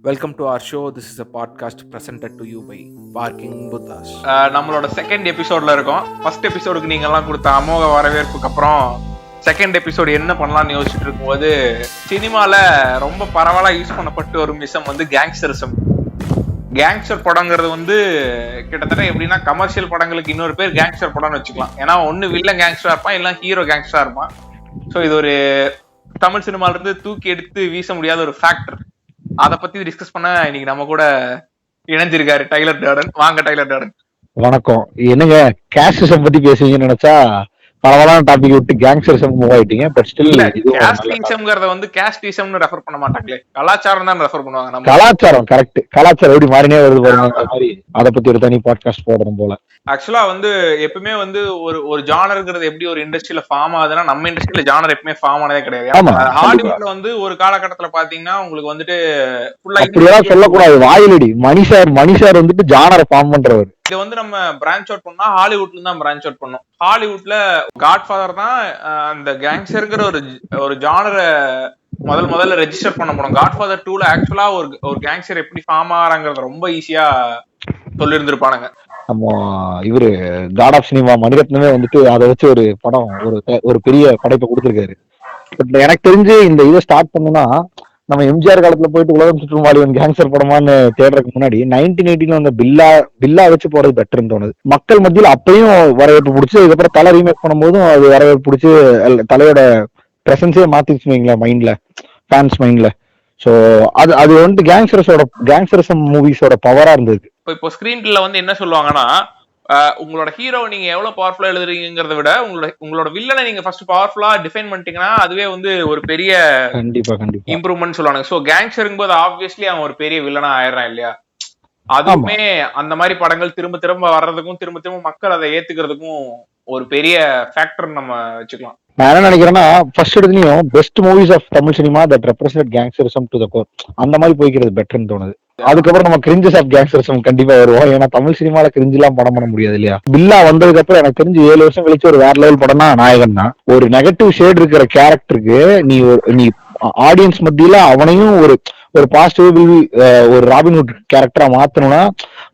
Welcome to our show. This is a podcast presented to you by Parking Buddhas. நம்மளோட second எபிசோட்ல இருக்கோம். First எபிசோடுக்கு நீங்க எல்லாம் கொடுத்த அமோக வரவேற்புக்கு அப்புறம் செகண்ட் எபிசோடு என்ன பண்ணலாம்னு யோசிச்சுட்டு இருக்கும்போது சினிமால ரொம்ப பரவலா யூஸ் பண்ணப்பட்ட ஒரு மிஷம் வந்து கேங்ஸ்டரிசம். கேங்ஸ்டர் படங்கிறது வந்து கிட்டத்தட்ட எப்படின்னா கமர்ஷியல் படங்களுக்கு இன்னொரு பேர் கேங்ஸ்டர் படம்னு வச்சுக்கலாம். ஏன்னா ஒன்னு வில்லன் கேங்ஸ்டரா இருப்பான், இல்லை ஹீரோ கேங்ஸ்டரா இருப்பான். ஸோ இது ஒரு தமிழ் சினிமால இருந்து தூக்கி எடுத்து வீச முடியாத ஒரு ஃபேக்டர். அத பத்தி டிஸ்கஸ் பண்ண இன்னைக்கு நம்ம கூட இணைஞ்சிருக்காரு டைலர் டார்டன். வாங்க டைலர் டார்டன். வணக்கம். என்னங்க கேஸ்டிசம் பத்தி பேசுவீங்கன்னு நினைச்சா பரவலான டாபிக் விட்டு கேங்ஸ்டரிசம் மூவ் ஆயிட்டீங்க. பட் ஸ்டில் கேஸ்டிசம்ங்கறத வந்து கேஸ்டிசம்னு ரெஃபர் பண்ண மாட்டாங்களே, கலாச்சாரம் தான் ரெஃபர் பண்ணுவாங்க. நம்ம கலாச்சாரம் கரெக்ட். கலாச்சாரம் எப்படி மாறினே வருது பாருங்க. அந்த மாதிரி அத பத்தி ஒரு தனி பாட்காஸ்ட் போடணும் போல. ஆக்சுவலா வந்து எப்பவுமே வந்து ஒரு ஜானர்ங்கிறது எப்படி ஒரு இண்டஸ்ட்ரியில ஃபார்ம் ஆகுதுன்னா, நம்ம இண்டஸ்ட்ரியில ஜானர் எப்பவுமே ஃபார்ம் ஆனதே கிடையாது. ஹாலிவுட்ல வந்து ஒரு காலகட்டத்துல பாத்தீங்கன்னா உங்களுக்கு வந்துட்டு அப்படியெல்லாம் சொல்லக்கூடாது. வாயிலடி மணிஷார் வந்துட்டு ஜானரை ஃபார்ம் பண்றவர். இதை வந்து நம்ம பிரான்ச் அவுட் பண்ணா ஹாலிவுட்ல தான் பிரான்ச் அவுட் பண்ணோம். ஹாலிவுட்ல காட்ஃபாதர் தான் அந்த கேங்ஸ்டர்ங்கிற ஒரு ஜானரை முதல்ல ரெஜிஸ்டர் பண்ண போனோம். காட்ஃபாதர் 2ல ஆக்சுவலா ஒரு கேங்ஸ்டர் எப்படி ஃபார்ம் ஆகிறாங்கிறத ரொம்ப ஈஸியா சொல்லியிருந்திருப்பானுங்க. நம்ம இவரு காட் ஆஃப் சினிமா மணிரத்னமே வந்துட்டு அதை வச்சு ஒரு படம் ஒரு பெரிய படைப்பை கொடுத்திருக்காரு. பட் எனக்கு தெரிஞ்சு இந்த இதை ஸ்டார்ட் பண்ணுனா நம்ம எம்ஜிஆர் காலத்துல போயிட்டு உலகம் சுற்றும் வாலிபன் கேங்ஸ்டர் படமான்னு தேடுறதுக்கு முன்னாடி 1980 வந்த பில்லா வச்சு போறது பெட்டர்ன்னு தோணுது. மக்கள் மத்தியில் அப்பயும் வரவேற்பு பிடிச்சி, இதுக்கப்புறம் தலை ரீமேக் பண்ணும்போதும் அது வரவேற்பு பிடிச்சி தலையோட பிரசன்ஸே மாத்திச்சு வைங்களேன் மைண்ட்ல, ஃபேன்ஸ் மைண்ட்ல. சோ அது வந்துட்டு கேங்ஸ்டரிசம் மூவிஸோட பவரா இருந்தது. இப்போ ஸ்கிரீன் பிளேல வந்து என்ன சொல்லுவாங்கன்னா, உங்களோட ஹீரோ நீங்க எவ்வளவு பவர்ஃபுல்லா எழுதுறீங்கிறத விட உங்களோட வில்லனை நீங்க ஃபர்ஸ்ட் பவர்ஃபுல்லா டிஃபைன் பண்ணிட்டீங்கன்னா அதுவே வந்து ஒரு பெரிய கண்டிப்பா இம்ப்ரூவ்மெண்ட் சொல்லுவாங்க. சோ கேங்ஸ்டரிங் போது ஆப்வியஸ்லி அவன் ஒரு பெரிய வில்லனா ஆயிடுறான் இல்லையா? அதுவுமே அந்த மாதிரி படங்கள் திரும்ப வர்றதுக்கும் திரும்ப மக்கள் அதை ஏத்துக்கிறதுக்கும் ஒரு பெரிய ஃபேக்டர் நம்ம வச்சுக்கலாம். நான் என்ன நினைக்கிறேன்னா, ஃபர்ஸ்ட் எடுத்துலயும் best movies of Tamil cinema that represent gangsterism to the core அந்த மாதிரி போய்க்கிறது பெட்டர்னு தோணுது. அதுக்கப்புறம் நம்ம கிரிஞ்சஸ் ஆஃப் கேங்ஸ்டரிசம் கண்டிப்பா வருவோம். ஏன்னா தமிழ் சினிமால கிரிஞ்சு எல்லாம் படம் பண்ண முடியாது இல்லையா? பில்லா வந்ததுக்கு அப்புறம் எனக்கு தெரிஞ்சு 7 வருஷம் கழிச்சு ஒரு வேற லெவல் படம்னா நாயகன் தான். ஒரு நெகட்டிவ் ஷேட் இருக்கிற கேரக்டருக்கு நீ ஆடியன்ஸ் மத்தியில அவனையும் ஒரு பாசிட்டிவ் ஒரு ராபின்ஹுட் கேரக்டரா மாத்தணும்னா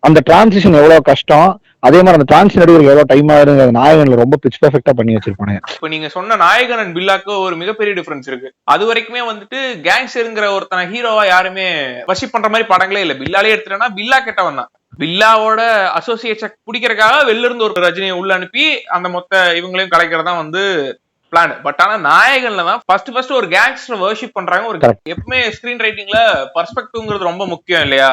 அந்த டிரான்சிஷன் எவ்வளவு கஷ்டம், அதே மாதிரி அந்த டிரான்சிஷன் எடுக்கிறதுக்கு எவ்வளவு டைம் ஆகுது. நாயகன்ல ரொம்ப பிச் பெர்ஃபெக்ட்டா பண்ணி வச்சிருப்பானே. இப்ப நீங்க சொன்ன நாயகன் அண்ட் பில்லாக்கு ஒரு மிகப்பெரிய டிஃபரன்ஸ் இருக்கு. அது வரைக்குமே வந்துட்டு கேங்ஸ்டர்ங்கிற ஒருத்தன ஹீரோவா யாருமே வர்ஷிப் பண்ற மாதிரி படங்களே இல்ல. பில்லாலே எடுத்துட்டேன்னா பில்லா கெட்டவன் தான். பில்லாவோட அசோசியேஷன் பிடிக்கிறதுக்காக வெளில இருந்து ஒரு ரஜினியை உள்ள அனுப்பி அந்த மொத்த இவங்களையும் கலைக்கிறதா வந்து பிளான். பட் ஆனா நாயகன்ல தான் ஃபர்ஸ்ட் ஒரு கேங்ஸ்டர் வர்ஷிப் பண்றாங்க. ஒரு எப்பவுமே ஸ்கிரீன் ரைட்டிங்ல பர்ஸ்பெக்டிவ்ங்கிறது ரொம்ப முக்கியம் இல்லையா?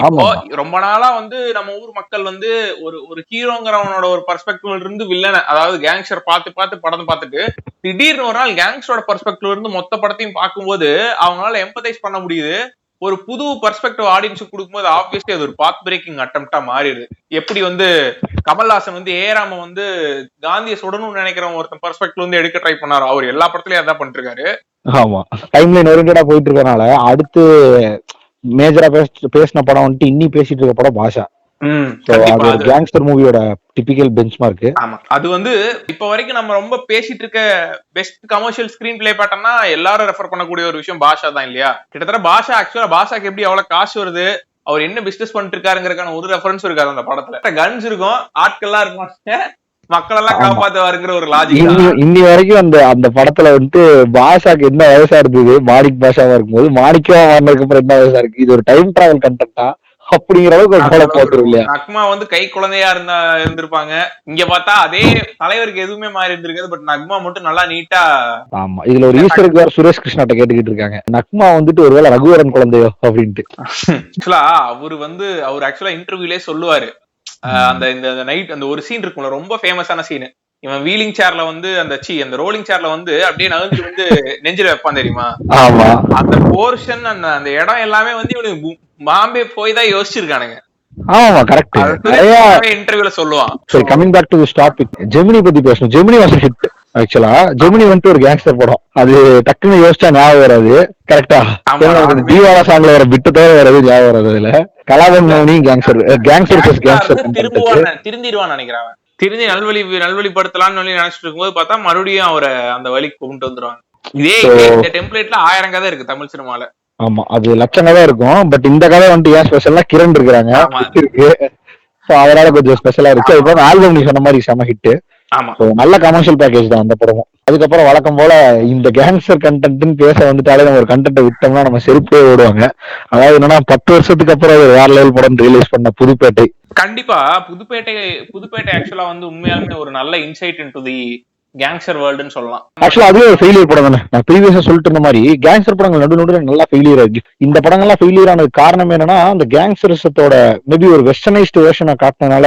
இப்போ ரொம்ப நாளா வந்து நம்ம ஊர் மக்கள் வந்து ஒரு ஹீரோங்கிறவனோட ஒரு பர்ஸ்பெக்டிவ்ல இருந்து வில்லனை, அதாவது கேங்ஸ்டர் பார்த்து படம் பார்த்துட்டு திடீர்னு ஒரு நாள் கேங்ஸ்டரோட பர்ஸ்பெக்டிவ்ல இருந்து மொத்த படத்தையும் பார்க்கும்போது அவங்களால எம்பத்தைஸ் பண்ண முடியுது. ஒரு புது பர்ஸ்பெக்டிவ் ஆடியன்ஸுக்கு கொடுக்கும்போது ஆப்வியஸ்லி அது ஒரு பாத் பிரேக்கிங் அட்டெம்ப்டா மாறிடுது. எப்படி வந்து கமல்ஹாசன் வந்து ஏராம வந்து காந்தியை சுடணும்னு நினைக்கிற ஒருத்தன் பர்ஸ்பெக்டிவ்ல வந்து எடுக்க ட்ரை பண்ணாரு. அவர் எல்லா படத்துலயும் அதான் பண்ணிட்டு இருக்காரு. ஆமா, டைம்லைன் ஓரியன்டா போயிட்டு இருக்கனால அடுத்து மேஜரா பேசின படம் வந்துட்டு இன்னி பேசிட்டு இருக்க படம் பாஷா. கேங்ஸ்டர் மூவியோட டிபிக்கல் பெஞ்ச்மார்க். ஆமா, அது வந்து இப்ப வரைக்கும் நம்ம ரொம்ப பேசிட்டு இருக்க பெஸ்ட் கமர்ஷியல் ஸ்கிரீன் பிளே பேட்டர்னா எல்லாரும் ரெஃபர் பண்ணக்கூடிய ஒரு விஷயம் பாஷா தான் இல்லையா? கிட்டத்தட்ட பாஷா ஆக்சுவலா பாஷாக்கு எப்படி எவ்வளவு காசு வருது, அவர் என்ன பிசினஸ் பண்ணிட்டு இருக்காருங்கிறதுக்கான ஒரு ரெஃபரன்ஸ் இருக்காரு அந்த படத்துல. கன்ஸ் இருக்கும், ஆட்கள்லாம் இருப்பாங்க, மக்கள் எல்லாம் காப்பாத்துவாருங்கிற ஒரு லாஜிக். இன்னி வரைக்கும் அந்த படத்துல வந்துட்டு பாஷாக்கு என்ன வயசா இருந்தது மாணிக் பாஷாவா இருக்கும்போது மாணிக்கா மாறினதுக்கு அப்புறம் என்ன வயசா இருக்கு, இது ஒரு டைம் டிராவல் கண்டென்ட்டா அப்படிங்கிற அளவுக்கு நக்மா வந்து கை குழந்தையா இருந்திருப்பாங்க. இங்க பார்த்தா அதே தலைவருக்கு எதுவுமே மாறி இருந்திருக்காது. பட் நக்மா மட்டும் நல்லா நீட்டா. ஆமா, இதுல ஒரு ஈஸ்வருக்கு வேற சுரேஷ் கிருஷ்ணாட்ட கேட்டுக்கிட்டு இருக்காங்க, நக்மா வந்துட்டு ஒருவேளை ரகுவரன் குழந்தையோ அப்படின்ட்டு. ஆக்சுவலா அவர் ஆக்சுவலா இன்டர்வியூலே சொல்லுவாரு, அந்த இந்த நைட் அந்த ஒரு சீன் இருக்கும்ல, ரொம்ப ஃபேமஸான சீன். இவன் வீலிங் சேர்ல வந்து அந்த ரோலிங் சேர்ல வந்து அப்படியே நகர்ந்து வந்து நெஞ்சில வைப்பான் தெரியுமா? அந்த போர்ஷன் அந்த இடம் எல்லாமே வந்து இவனுக்கு பாம்பே போய் தான் யோசிச்சிருக்கானுங்க. ஆமா, கரெக்ட். இன்டர்வியூல சொல்லுவான். சரி, coming back to this topic, Gemini பத்தி பேசணும். Gemini was a hit. ஆக்சுவலா ஜெமினி வந்துட்டு ஒரு கேங்ஸ்டர் படம். அது டக்குன்னு யோசிச்சா ஞாபகம் வராது. கரெக்டா? தீவாரா சாங்ல வர பிட்டு தவிர வராது ஞாபகம் வராது. இதுல கலாபன் மௌனி கேங்ஸ்டர் திருந்திடுவான்னு நினைக்கிறேன். திருந்தி நல்வழிப்படுத்தலாம்னு நினைச்சிட்டு இருக்கும்போது பார்த்தா மறுபடியும் அவரை அந்த வழிக்கு கொண்டு வந்துருவாங்க. இதே டெம்ப்ளேட்ல 1000 கதை இருக்கு தமிழ் சினிமால. ஆமா, அது லட்சங்க தான் இருக்கும். பட் இந்த கதை வந்துட்டு ஏன் ஸ்பெஷல்னா கிரண் இருக்கிறாங்க, ஆமா ஹிட் இருக்கு. So அதனால கொஞ்சம் ஸ்பெஷலா இருந்துச்சு. அதுக்கப்புறம் ஆல்பம் நீ சொன்ன மாதிரி செம ஹிட். ஆமா ஸோ நல்ல கமர்ஷியல் பேக்கேஜ் தான் அந்த படமும். அதுக்கப்புறம் வழக்கம் போல இந்த கேங்ஸ்டர் கண்டென்ட்னு பேச வந்துட்டாலே நம்ம ஒரு கண்டென்ட்டை விட்டோம்னா நம்ம செருப்பே ஓடுவாங்க. அதாவது என்னன்னா 10 வருஷத்துக்கு அப்புறம் ஒரு வேற லெவல் படம் ரிலீஸ் பண்ண புதுப்பேட்டை. கண்டிப்பா. புதுப்பேட்டை ஆக்சுவலா வந்து உண்மையாலுமே ஒரு நல்ல இன்சைட் இன்டு தி கேங்ஸ்டர் வேர்ல்டுன்னு சொல்லலாம். ஆக்சுவலா அதுவே ஒரு ஃபெயிலியர் படம் தானே. நான் ப்ரீவியஸா சொல்லிட்டு இருந்த மாதிரி கேங்ஸ்டர் படங்கள் நடுநடுல நல்லா ஃபெயிலியர் ஆயிடுச்சு. இந்த படங்கள்லாம் ஃபெயிலியர் ஆனது காரணம் என்னன்னா அந்த கேங்ஸ்டரிசத்தோட மேபி ஒரு வெஸ்டர்னைஸ்டு வெர்ஷனை காட்டினால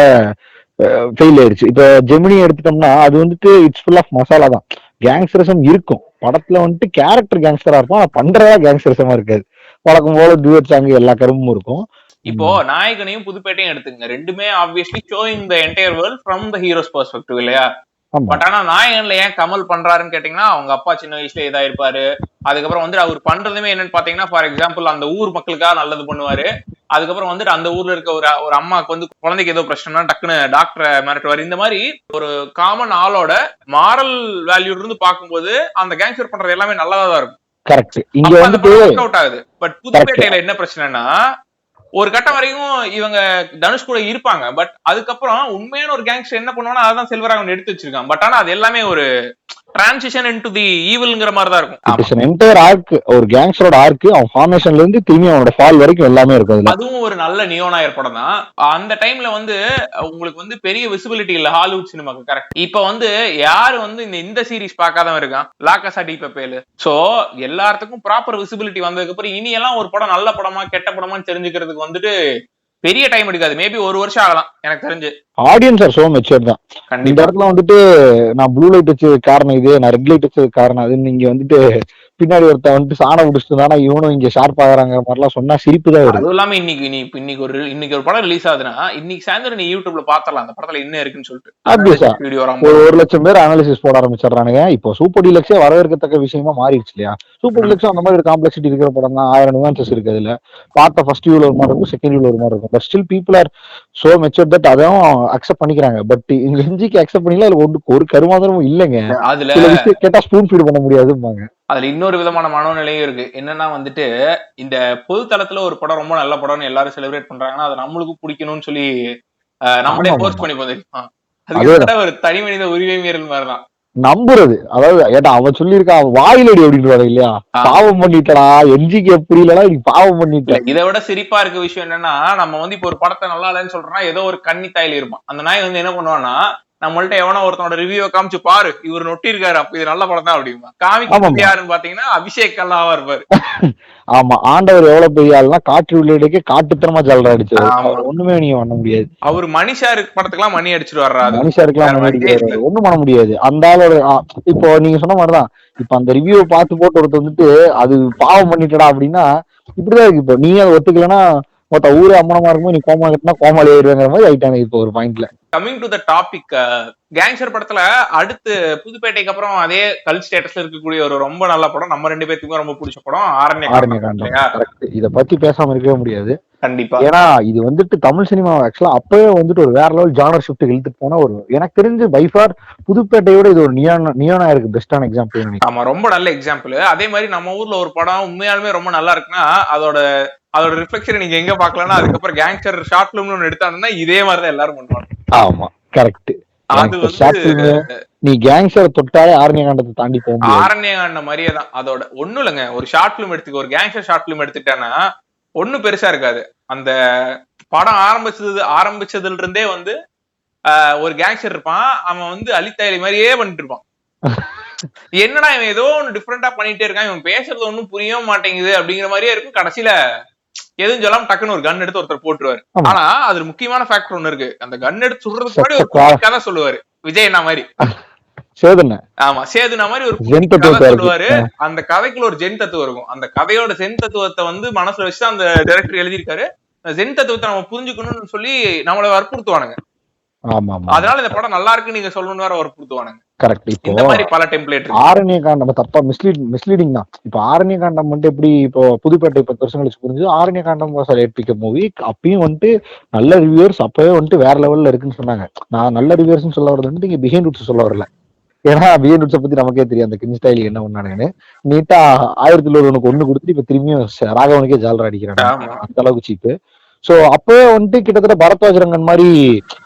ஃபெயில் ஆயிடுச்சு. இப்போ ஜெமினி எடுத்துட்டோம்னா அது வந்துட்டு இட்ஸ் ஃபுல் ஆஃப் மசாலா தான். கேங்ஸ்டரிசம் இருக்கும் படத்துல வந்துட்டு, கேரக்டர் கேங்ஸ்டரா இருக்கும், ஆனா பண்றதா கேங்ஸ்டரிசமா இருக்காது. வழக்கம் போல டூயட் சாங் எல்லா கரும்பும் இருக்கும். இப்போ நாயகனையும் புதுப்பேட்டையும் எடுத்துங்க, ரெண்டுமே obviously showing the entire world from the heroes perspective இல்லையா? பட் ஆனா நாயகன்ல ஏன் கமல் பண்றாருன்னு கேட்டீங்கன்னா, அவங்க அப்பா சின்ன வயசுல இதாயிருப்பாரு. அதுக்கப்புறம் வந்து அவர் பண்றதுமே என்னன்னு பாத்தீங்கன்னா, ஃபார் எக்ஸாம்பிள் அந்த ஊர் மக்களுக்காக நல்லது பண்ணுவாரு. அதுக்கப்புறம் வந்துட்டு அந்த ஊர்ல இருக்க ஒரு அம்மாவுக்கு வந்து குழந்தைக்கு ஏதோ பிரச்சனைனா டக்குன்னு டாக்டரை மிரட்டுவாரு. இந்த மாதிரி ஒரு காமன் ஆளோட மாரல் வேல்யூ இருந்து பார்க்கும்போது அந்த கேங்ஸ்டர் பண்றது எல்லாமே நல்லதா தான் இருக்கும். கரெக்ட். இங்க வந்து அவுட் ஆகுது. பட் புதுப்பேட்டையில என்ன பிரச்சனைனா, ஒரு கட்டம் வரைக்கும் இவங்க தனுஷ் கூட இருப்பாங்க. பட் அதுக்கப்புறம் உண்மையான ஒரு கேங்ஸ்டர் என்ன பண்ணுவானா அதான் செல்வராகவன் எடுத்து வச்சிருக்கான். பட் ஆனா அது எல்லாமே ஒரு டிரான்சிஷன் இன்டு தி ஈவில்ங்கிற மாதிரி தான் இருக்கும். It is an entire arc. ஒரு கேங்ஸ்டரோட ஆர்க் அவன் ஃபார்மேஷன்ல இருந்து திரும்பி அவனோட ஃபால் வரைக்கும் எல்லாமே இருக்கும். அதுவும் ஒரு நல்ல நியோநாயர் படம் தான். அந்த டைம்ல வந்து உங்களுக்கு வந்து பெரிய விசிபிலிட்டி இல்ல ஹாலிவுட் சினிமாக்கு. கரெக்ட். இப்ப வந்து யாரு வந்து இந்த சீரிஸ் பார்க்காதவன் இருக்கான்? லா காசா டி பப்பேல். சோ எல்லாத்துக்கும் ப்ராப்பர் விசிபிலிட்டி வந்ததுக்கு அப்புறம் இனி எல்லாம் ஒரு படம் நல்ல படமா கெட்ட படமான்னு தெரிஞ்சுக்கிறதுக்கு வந்துட்டு பெரிய டைம் எடுக்காது. மேபி ஒரு வருஷம் ஆகலாம் எனக்கு தெரிஞ்சு. ஆடியன்ஸ் ஆர் சோ மெச்சூர் தான். இந்த இடத்துல வந்துட்டு நான் ப்ளூ லைட் வச்சது காரணம் இது, நான் ரெட் லைட் வச்சது காரணம் அதுன்னு நீங்க வந்துட்டு பின்னாடி ஒருத்த வந்துட்டு சாணம் பிடிச்சிட்டு தானே இவனும் இங்க ஷார்ப் ஆகிறாங்கிற மாதிரிலாம் சொன்னா சிரிப்பு தான் வருது. அதுவும் இல்லாம இன்னைக்கு ஒரு படம் ரிலீஸ் ஆகுதுன்னா இன்னைக்கு சாயந்தரம் நீ யூடியூப்ல பாத்தலாம் அந்த படத்துல என்ன இருக்குன்னு சொல்லிட்டு. ஒரு 1,00,000 பேர் அனாலிசிஸ் போட ஆரம்பிச்சிடறானுங்க. இப்போ சூப்பர் டீலக்ஸே வரவேற்கத்தக்க விஷயமா மாறிடுச்சு இல்லையா? சூப்பர் டீலக்ஸ் அந்த மாதிரி ஒரு காம்ப்ளெக்சிட்டி இருக்கிற படம் தான். 1000 நியூவான்சஸ் இருக்கு அதுல. பார்த்த ஃபர்ஸ்ட் வியூல ஒரு மாதிரி இருக்கும், செகண்ட் வியூல ஒரு மாதிரி இருக்கும். But still people are so mature that அதையும் அக்செப்ட் பண்ணிக்கிறாங்க. பட் இங்க ஹிஞ்சிக்கு அக்செப்ட் பண்ணிக்கலாம். அதுல ஒரு கருமாந்திரமும் இல்லைங்க. அதுல கேட்டா ஸ்பூன் ஃபீட் பண்ண முடியாதும்பாங்க. அதுல இன்னொரு விதமான மனோநிலையும் இருக்கு. என்னன்னா வந்துட்டு இந்த பொது தளத்துல ஒரு படம் ரொம்ப நல்ல படம்னு எல்லாரும் செலிப்ரேட் பண்றாங்கன்னா அது நம்மளுக்கும் பிடிக்கணும்னு சொல்லி நம்மளே போஸ்ட் பண்ணி போதிருக்கோம். அது ஒரு தனி மனித உரிமை மீறல் மாதிரிதான் நம்புறது. அதாவது ஏட்டா அவன் சொல்லியிருக்கான் வாயிலடி அப்படின்னு இல்லையா? பாவம் பண்ணிட்டா என்ஜிக்கு எப்படி இல்லடா நீ பாவம் பண்ணிட்ட. இதை விட சிரிப்பா இருக்க விஷயம் என்னன்னா, நம்ம வந்து இப்ப ஒரு படத்தை நல்லா இல்லைன்னு சொல்றோம்னா ஏதோ ஒரு கன்னி தாயில இருப்பான். அந்த நாய் வந்து என்ன பண்ணுவான்னா, நம்மள்ட்ட எவனோ ஒருத்தனோட ரிவ்யூ காமிச்சு பாரு இவர் நொட்டி இருக்காரு அப்ப இது நல்ல படம் தான் அப்படிமா காமிக்க யாருன்னு பாத்தீங்கன்னா அபிஷேக் கல்லாவா இருப்பாரு. ஆமா, ஆண்டவர் எவ்வளவு பெரிய ஆளுனா காற்று உள்ளிடையே காட்டுத்தனமா ஜல்ற அடிச்சாரு. ஒண்ணுமே நீங்க பண்ண முடியாது. அவர் மணிஷா இருக்கு படத்துக்கெல்லாம் மணி அடிச்சுட்டு வர்றாரு. மணிஷா இருக்கலாம் ஒண்ணும் பண்ண முடியாது. அந்த ஆளோட இப்போ நீங்க சொன்ன மாதிரிதான். இப்ப அந்த ரிவ்யூ பார்த்து போட்டு ஒருத்தர் வந்துட்டு அது பாவம் பண்ணிட்டடா அப்படின்னா இப்படிதான் இருக்கு. இப்போ நீ அதை ஒத்துக்கலன்னா மொத்த ஊரே அம்மனமா இருக்கும்போது நீ கோமா கட்டினா கோமாளி ஆயிடுவேங்கிற மாதிரி ஆயிட்டாங்க இப்போ ஒரு பாயிண்ட்ல. Coming to the topic, gangster படத்துல அடுத்து புதுப்பேட்டைக்கு அப்புறம் அதே கல்ட் ஸ்டேட்டஸ்ல இருக்கக்கூடிய ஒரு ரொம்ப நல்ல படம், நம்ம 2 பேத்துக்கும் ரொம்ப பிடிச்ச படம் ஆரண்யகாண்டம். இத பத்தி பேசாம இருக்கவே முடியாது. கண்டிப்பா. ஏன்னா இது வந்துட்டு தமிழ் சினிமா ஆக்சுவலா அப்பவே வந்துட்டு ஒரு வேற லெவல் ஜானர் ஷிஃப்ட் இழுத்துட்டு போன ஒரு எனக்கு தெரிஞ்சு பைஃபார் புதுப்பேட்டையோட இது ஒரு நியோனா இருக்கு பெஸ்டான எக்ஸாம்பிள். ஆமா, ரொம்ப நல்ல எக்ஸாம்பிள். அதே மாதிரி நம்ம ஊர்ல ஒரு படம் உண்மையாலுமே ரொம்ப நல்லா இருக்குன்னா அதோட ரிஃப்ளெக்ஷன் நீங்க எங்க பாக்கலன்னா அதுக்கப்புறம் கேங்ஸ்டர் ஷார்ட் பிலிம்னு ஒன்னு எடுத்தாங்கன்னா இதே மாதிரிதான் எல்லாரும் பண்ணுவாங்க. ஆமா கரெக்ட். அது வந்து நீ கேங்ஸ்டர் தொட்டாலே ஆரண்யகாண்டத்தை தாண்டி போக ஆரண்யகாண்டம் மாதிரியே தான். அதோட ஒண்ணும் இல்லைங்க, ஒரு ஷார்ட் பிலிம் எடுத்துக்க, ஒரு கேங்ஸ்டர் ஷார்ட் பிலிம் எடுத்துட்டானா ஒண்ணும் பெருசா இருக்காது. அந்த படம் ஆரம்பிச்சதுல இருந்தே வந்து ஒரு கேங்ஸ்டர் இருப்பான், அவன் வந்து அலித்தாயலி மாதிரியே பண்ணிட்டு இருப்பான். என்னடா இவன் ஏதோ ஒன்னு டிஃப்ரெண்டா பண்ணிட்டே இருக்கான், இவன் பேசுறது ஒன்னும் புரிய மாட்டேங்குது அப்படிங்கிற மாதிரியே இருக்கும். கடைசியில எதுவும் சொல்லாம டக்குன்னு ஒரு கன் எடுத்து ஒருத்தர் போட்டுருவாரு. ஆனா அதுல முக்கியமான ஃபேக்டர் ஒண்ணு இருக்கு. அந்த கன் எடுத்து சுடுறதுக்கு முன்னாடி ஒரு கதை சொல்லுவாரு, விஜய் என்ன மாதிரி. ஆமா, சேதுனா மாதிரி ஒரு கதை சொல்லுவாரு. அந்த கதைக்குள்ள ஒரு ஜென் தத்துவம் இருக்கும். அந்த கதையோட ஜென் தத்துவத்தை வந்து மனசுல வச்சு அந்த டைரக்டர் எழுதியிருக்காரு. ஜென் தத்துவத்தை நம்ம புரிஞ்சுக்கணும்னு சொல்லி நம்மள வற்புறுத்துவானுங்க. அதனால இந்த படம் நல்லா இருக்கு நீங்க சொல்லணும்னு வேற வற்புறுத்துவானுங்க. கரெக்ட். இந்த மாதிரி பல டெம்ப்ளேட் இருக்கு. ஆரண்யகாண்டம் தப்பா மிஸ்லீடிங் தான். இப்ப ஆரண்யகாண்டம் வந்துட்டு எப்படி இப்போ புதுப்பேட்டை 10 வருஷம் கழிச்சு புரிஞ்சு ஆரண்யகாண்டம் ஏற்பிக்க மூவி அப்பயும் வந்துட்டு நல்ல ரிவ்யூவர்ஸ் அப்பவே வந்துட்டு வேற லெவல்ல இருக்குன்னு சொன்னாங்க. நான் நல்ல ரிவ்யூவர்ஸ் சொல்ல வரது வந்துட்டு இங்க பிஹைண்ட் ரூட்ஸ் சொல்ல வரல. ஏன்னா பிஎன்எட்ஸை பத்தி நமக்கே தெரியும் அந்த கிரிஞ்ச் ஸ்டைல் என்ன ஒண்ணானுங்கன்னு. நீட்டா 1001 ஒண்ணு கொடுத்துட்டு இப்ப திரும்பியும் ராகவனுக்கே ஜாலரா அடிக்கிறாங்க, அந்த அளவுக்கு சீப்பு. சோ அப்பவே வந்துட்டு கிட்டத்தட்ட பரத்வாஜ் ரங்கன் மாதிரி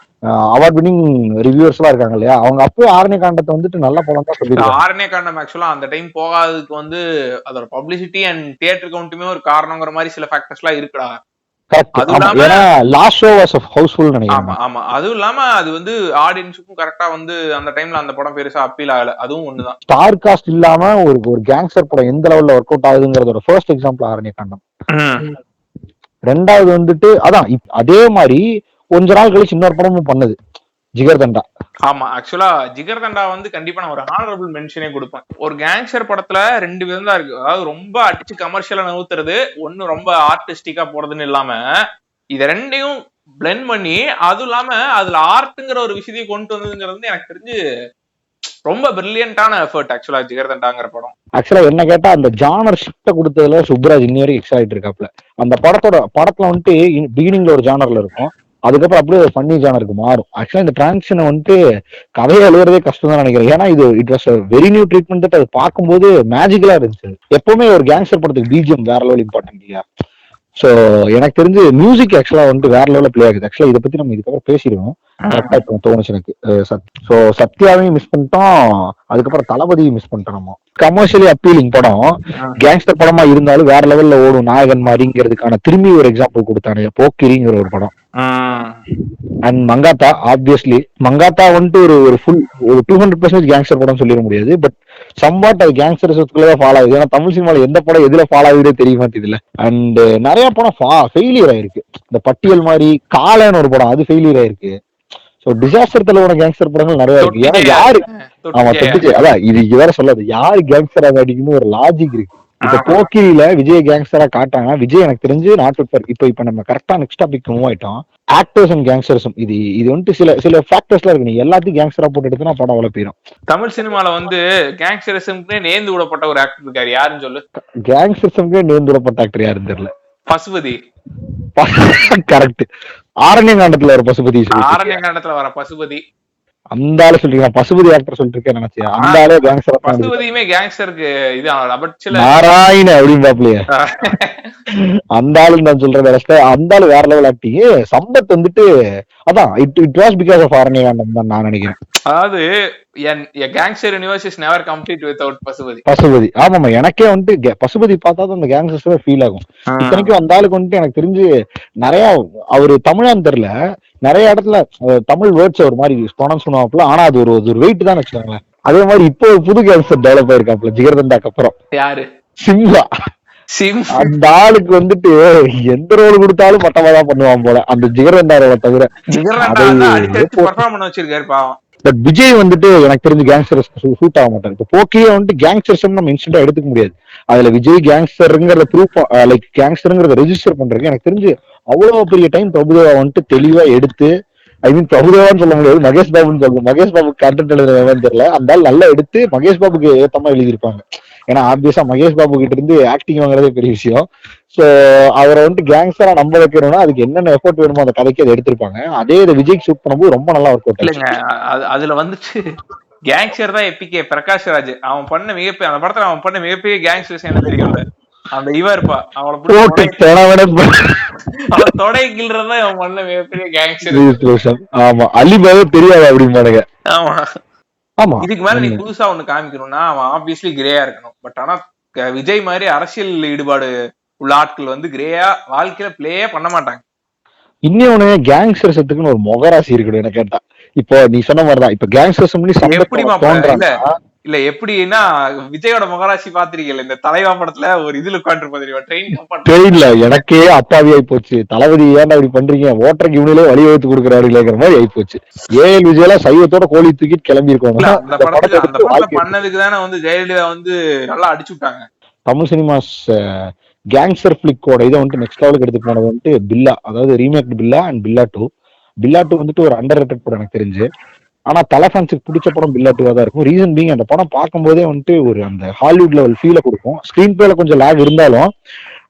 அவார்ட் வின்னிங் ரிவ்யூவர்ஸ் எல்லாம் இருக்காங்க இல்லையா, அவங்க அப்பவே ஆரண்ய காண்டத்தை வந்துட்டு நல்ல படம் தான் சொல்லிருக்காங்க. ஆரண்ய காண்டம் ஆக்சுவலா அந்த டைம் போகாததுக்கு வந்து அதோட பப்ளிசிட்டி அண்ட் தியேட்டர் கவுண்ட்டுமே ஒரு காரணங்கிற மாதிரி சில ஃபேக்டர்ஸ் எல்லாம் இருக்குடா. அதுவும் இல்லாம அது வந்து ஆடியன்ஸுக்கும் கரெக்டா வந்து அந்த டைம்ல அந்த படம் பெருசா அப்பீல் ஆகல. அதுவும் ஒண்ணுதான். ஸ்டார் காஸ்ட் இல்லாம ஒரு கேங்ஸ்டர் படம் எந்த லெவல்ல ஒர்க் அவுட் ஆகுதுங்கிறதோட ஃபர்ஸ்ட் எக்ஸாம்பிள் ஆரண்ய காண்டம். ரெண்டாவது வந்துட்டு அதான் அதே மாதிரி கொஞ்ச நாள் கழிச்சு இன்னொரு படமும் பண்ணுது, ஜிகர்தண்டா. ஆமா, ஆக்சுவலா ஜிகர்தண்டா வந்து கண்டிப்பா நான் ஒரு ஹானரபிள் மென்ஷனே கொடுப்பேன். ஒரு கேங்ஸ்டர் படத்துல 2 விதம் தான் இருக்கு. அதாவது ரொம்ப அடிச்சு கமர்ஷியலா நவுத்துறது ஒண்ணு, ரொம்ப ஆர்டிஸ்டிக்கா போறதுன்னு இல்லாம இத ரெண்டையும் பிளெண்ட் பண்ணி அதுவும் இல்லாம அதுல ஆர்ட்ங்கிற ஒரு விஷயத்தையே கொண்டு வந்ததுங்கிறது எனக்கு தெரிஞ்சு ரொம்ப பிரில்லியன்டான எஃபர்ட் ஆக்சுவலா ஜிகர்தண்டாங்கிற படம். ஆக்சுவலா என்ன கேட்டா அந்த ஜானர் ஷிஃப்ட் கொடுத்ததுல சுப்ராஜ் இன்னி வரைக்கும் எக்ஸ்ட்ரா ஆயிட்டு இருக்காப்ல. அந்த படத்துல வந்துட்டு பிகினிங்ல ஒரு ஜானர்ல இருக்கும், அதுக்கப்புறம் அப்படியே ஒரு ஃபன்னி ஜானருக்கு மாறும். ஆக்சுவலா இந்த டிரான்சிஷனை வந்துட்டு கதையை எழுதுறதே கஷ்டம் தான் நினைக்கிறேன். ஏன்னா it was very new treatment. அது பார்க்கும்போது மேஜிக்கலா இருந்துச்சு. எப்பவுமே ஒரு கேங்ஸ்டர் படத்துக்கு பிஜிஎம் வேற லெவல் இம்பார்ட்டன்ட் இல்லையா. சோ எனக்கு தெரிஞ்சு மியூசிக் ஆக்சுவலா வந்துட்டு வேற லெவலில் பிளே ஆகுது. ஆக்சுவலா இதை பத்தி நம்ம இதுக்கப்புறம் பேசிடுவோம். கரெக்டா இப்போ தோணுச்சு எனக்கு. ஸோ சத்யாவையும் மிஸ் பண்ணிட்டோம், அதுக்கப்புறம் தளபதியும் மிஸ் பண்ணிட்டோம். நம்ம கமர்ஷியலி அப்பீலிங் படம் கேங்ஸ்டர் படமா இருந்தாலும் வேற லெவல்ல ஓடும் நாயகன் மாதிரிங்கிறதுக்கான திரும்பி ஒரு எக்ஸாம்பிள் கொடுத்தானே போக்கிரிங்கிற ஒரு படம். அண்ட் மங்காத்தா, ஆப்வியஸ்லி மங்காத்தா வந்துட்டு ஒரு ஃபுல் ஒரு 200% கேங்ஸ்டர் படம் சொல்லிட முடியாது, பட் சம்வாட் அது கேங்ஸ்டர்ஸ்க்குள்ளதான் ஃபாலோ ஆகுது. ஏன்னா தமிழ் சினிமால எந்த படம் எதுல ஃபாலோ ஆகுதே தெரிய மாட்டேதுல. அண்ட் நிறைய படம் ஃபெயிலியர் ஆயிருக்கு. இந்த பட்டியல் மாதிரி காலன்னு ஒரு படம் அது ஃபெயிலியர் ஆயிருக்கு. சோ டிசாஸ்டர் தலைவோட கேங்ஸ்டர் படங்கள் நிறைய இருக்கு. ஏன்னா யாரு தொட்டுச்சு அதான் இது வேற சொல்லாது யாரு கேங்ஸ்டர் அடிக்கணும் ஒரு லாஜிக் இருக்கு. இப்ப போக்கிரியில விஜய் கேங்ஸ்டரா காட்டாங்க. விஜய் எனக்கு தெரிஞ்சு நாட் இப்ப நம்ம கரெக்டா நெக்ஸ்ட் டாபிக் மூவ் ஆயிட்டோம். ஆக்டர்ஸ் அண்ட் கேங்ஸ்டர்ஸும் இது வந்துட்டு சில ஃபேக்டர்ஸ்ல இருக்கு. நீ எல்லாத்தையும் கேங்ஸ்டரா போட்டு எடுத்தா படம் அவ்வளவு போயிடும். தமிழ் சினிமால வந்து கேங்ஸ்டரிசம்க்கு நேர்ந்து விடப்பட்ட ஒரு ஆக்டர் இருக்காரு, யாருன்னு சொல்லு. கேங்ஸ்டரிசம்க்கு நேர்ந்து விடப்பட்ட ஆக்டர் யாருன்னு தெரியல. பசுபதி. கரெக்ட். ஆரண்ய காண்டத்துல வர பசுபதி. ஆரண்ய காண்டத்துல வர பசுபதி அந்த ஆளு சொல்றீங்க. பசுபதி ஆக்டர் சொல்லிட்டு இருக்கேன் நினைச்சேன். அந்த ஆளே கேங்ஸ்டர். பசுபதியுமே கேங்ஸ்டருக்கு இது நாராயண அப்படின்றாப்லையே அந்த ஆளு நான் சொல்றேன். அந்த ஆளு வேற லெவல் ஆக்டிங். சம்பத் வந்துட்டு அதான் இட் வாஸ் பிகாஸ் ஆஃப் ஆரண்ய காண்டம் தான் நான் நினைக்கிறேன். அதாவது gangster universe is never complete without Pasupathi. Pasupathi ஆமாமா, எனக்கே வந்துட்டு பசுபதி பார்த்தா அந்த கேங்ஸ்டர்ஸ் ஃபீல் ஆகும். இத்தனைக்கும் அந்த ஆளுக்கு வந்துட்டு எனக்கு தெரிஞ்சு நிறைய அவரு தமிழான்னு தெரியல, நிறைய இடத்துல தமிழ் வேர்ட்ஸ் ஒரு மாதிரி ப்ரொனவுன்ஸ் பண்ணுவாப்ல. ஆனா அது ஒரு வெயிட் தான் வச்சுக்கோங்களேன். அதே மாதிரி இப்போ புது கேங்ஸ்டர் டெவலப் ஆயிருக்காப்ல ஜிகர்தண்டாக்கு அப்புறம். யாரு? சிம்ஹா. அந்த ஆளுக்கு வந்துட்டு எந்த ரோல் கொடுத்தாலும் பட்டமா தான் பண்ணுவான் போல அந்த ஜிகர்தண்டாரோட தவிர. பட் விஜய் வந்துட்டு எனக்கு தெரிஞ்சு கேங்ஸ்டர்ஸ் சூட் ஆக மாட்டாங்க. இப்போ போக்கியே வந்துட்டு கேங்ஸ்டர்ஸ் நம்ம இன்ஸ்டன்டா எடுத்துக்க முடியாது. அதுல விஜய் கேங்ஸ்டருங்கிறத ப்ரூஃப் லைக் கேங்ஸ்டருங்கிறத ரெஜிஸ்டர் பண்றதுக்கு எனக்கு தெரிஞ்சு அவ்வளவு பெரிய டைம் பிரபுதேவா வந்துட்டு தெளிவா எடுத்து, ஐ மீன் பிரபுதேவான்னு சொல்ல முடியாது, மகேஷ் பாபுன்னு சொல்லணும். மகேஷ் பாபு கண்டென்ட் எழுதுறதுன்னு தெரியல, அந்த ஆள் நல்லா எடுத்து மகேஷ் பாபுக்கு ஏத்தமா எழுதியிருப்பாங்க. ஏன்னா ஆப்வியஸா மகேஷ் பாபு கிட்ட இருந்து ஆக்டிங் வாங்குறதே பெரிய விஷயம். சோ அவரை வந்துட்டு கேங்ஸ்டரா நம்ப வைக்கணும்னா அதுக்கு என்னென்ன எஃபோர்ட் வேணுமோ அந்த கதைக்கு அதை எடுத்திருப்பாங்க. அதே இதை விஜய்க்கு ஷூட் பண்ணும்போது ரொம்ப நல்லா ஒர்க் அவுட் ஆச்சு. அதுல வந்துட்டு கேங்ஸ்டர் தான் எப்பிகே பிரகாஷ் ராஜ் அவன் பண்ண மிகப்பெரிய அந்த படத்துல அவன் பண்ண மிகப்பெரிய கேங்ஸ்டர்ஸ் என்ன தெரியும்ல, அந்த இவா இருப்பா அவளை தொடை கிள்றதான் அவன் பண்ண மிகப்பெரிய கேங்ஸ்டர். ஆமா, அலிபாவே தெரியாது அப்படிம்பானுங்க. ஆமா ஆமா. இதுக்கு மேல நீ புதுசா ஒண்ணு காமிக்கணும்னா அவன் ஆப்வியஸ்லி கிரேயா இருக்கணும். பட் ஆனா விஜய் மாதிரி அரசியல் ஈடுபாடு உள்ள ஆட்கள் வந்து கிரேயா வாழ்க்கையில பிளேயே பண்ண மாட்டாங்க. இன்னொன்னு கேங்ஸ்டர்ஸத்துக்குன்னு ஒரு மொகராசி இருக்கணும் என்ன கேட்டா. இப்போ நீ சொன்ன மாதிரிதான் இப்ப கேங்ஸ்டர்ஸ் இல்ல எப்படின்னா விஜயோட முகராசி பாத்திருக்கீங்க இந்த தலைவா படத்துல ஒரு இதுல உட்காந்துருப்பா ட்ரெயின்ல. எனக்கே அப்பாவி ஆயி போச்சு. தளபதி ஏன்டா இப்படி பண்றீங்க, ஓட்டருக்கு இவனிலே வழி வகுத்து கொடுக்குறாருங்கிற மாதிரி ஆயி போச்சு. ஏஎல் விஜயெல்லாம் சைவத்தோட கோழி தூக்கிட்டு கிளம்பி இருக்கோம். அந்த படத்துல பண்ணதுக்கு தானே வந்து ஜெயலலிதா வந்து நல்லா அடிச்சு விட்டாங்க. தமிழ் சினிமாஸ் கேங்ஸ்டர் பிளிக்கோட இதை வந்துட்டு நெக்ஸ்ட் லெவலுக்கு எடுத்து போனது வந்துட்டு பில்லா, அதாவது ரீமேக் பில்லா அண்ட் பில்லா 2. பில்லா 2 வந்துட்டு ஒரு அண்டர் ரேட்டட் படம் எனக்கு தெரிஞ்சு. ஆனா தலை ஃபேன்ஸுக்கு பிடிச்ச படம் பில்லா 2 தான் இருக்கும். ரீசன் பீங் அந்த படம் பார்க்கும்போதே வந்துட்டு ஒரு அந்த ஹாலிவுட் லெவல் ஃபீலை கொடுக்கும். ஸ்கிரீன் பிளேல கொஞ்சம் லேக் இருந்தாலும்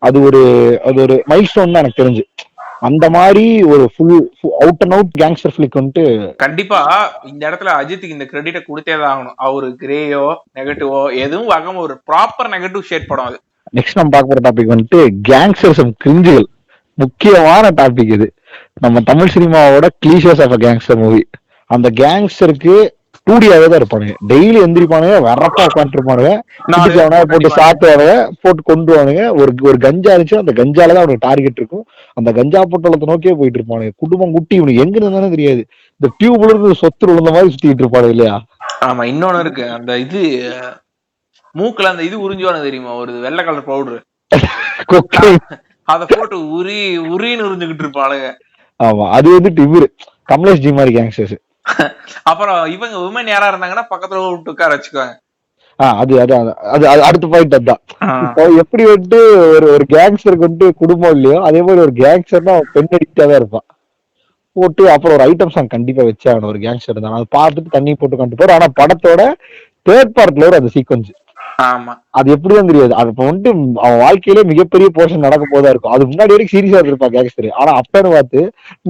அது ஒரு மைல் ஸ்டோன் தான் எனக்கு தெரிஞ்சு. அந்த மாதிரி ஒரு full out and out gangster ஃபிளிக் வந்துட்டு கண்டிப்பா இந்த இடத்துல அஜித்துக்கு இந்த கிரெடிட்டை கொடுத்தே தான் ஆகணும். அவரு கிரேயோ நெகட்டிவோ எதுவும் ஆகாம ஒரு ப்ராப்பர் நெகட்டிவ் ஷேட் படம் அது. நெக்ஸ்ட் நம்ம பார்க்க போற டாபிக் வந்துட்டு கேங்ஸ்டர்சம் கிரிஞ்சுகள். முக்கியமான டாபிக் இது. நம்ம தமிழ் சினிமாவோட கிளீஷர்ஸ் ஆஃப் கேங்ஸ்டர் மூவி. அந்த கேங்ஸ்டருக்கு 2Dயாவே தான் இருப்பானுங்க. டெய்லி எந்திரிப்பானுங்க, வரப்பா உட்காந்துருப்பானுங்க, போட்டு சாப்பிடுவானுங்க, போட்டு கொண்டுவானுங்க. ஒரு கஞ்சா இருந்துச்சு, அந்த கஞ்சாலதான் அவனுக்கு டார்கெட் இருக்கும். அந்த கஞ்சா பொட்டலத்தை நோக்கியே போயிட்டு இருப்பானுங்க. குடும்பம் குட்டி இவனுக்கு எங்க இருந்தானே தெரியாது. இந்த டியூப்ல இருந்து சொத்து விழுந்த மாதிரி சுத்திட்டு இருப்பானு இல்லையா? ஆமா, இன்னொன்னு இருக்கு. அந்த இது மூக்குல அந்த இது உறிஞ்சுவானு தெரியுமா, ஒரு வெள்ளை கலர் பவுடர், அத போட்டு உரின்னு உறிஞ்சுக்கிட்டு இருப்பானுங்க. ஆமா, அது வந்துட்டு இவரு கமலேஷ் ஜி மாதிரி கேங்ஸ்டர்ஸ். அப்புறம் இவங்க உமன் யாரா இருந்தாங்கன்னா பக்கத்துல விட்டு உட்கார வச்சுக்குவாங்க. அது அது அது அடுத்த பாயிண்ட் அதான். இப்போ எப்படி வந்துட்டு ஒரு கேங்ஸ்டருக்கு வந்துட்டு குடும்பம் இல்லையோ, அதே மாதிரி ஒரு கேங்ஸ்டர்னா பெண் அடிக்டா தான் இருப்பான். போட்டு அப்புறம் ஒரு ஐட்டம் சாங் கண்டிப்பா வச்சே ஆகணும். ஒரு கேங்ஸ்டர் தான் அதை பார்த்துட்டு தண்ணி போட்டு கொண்டு போற. ஆனா படத்தோட தேர்ட் பார்ட்ல ஒரு அந்த சீக்வன்ஸ் அது எப்படிதான் தெரியாது. அது இப்ப வந்துட்டு அவன் வாழ்க்கையிலே மிகப்பெரிய போர்ஷன் நடக்க போதா இருக்கும். அது முன்னாடி வரைக்கும் சீரியஸா இருப்பான் கேங்ஸ்டர். ஆனா அப்பன்னு பார்த்து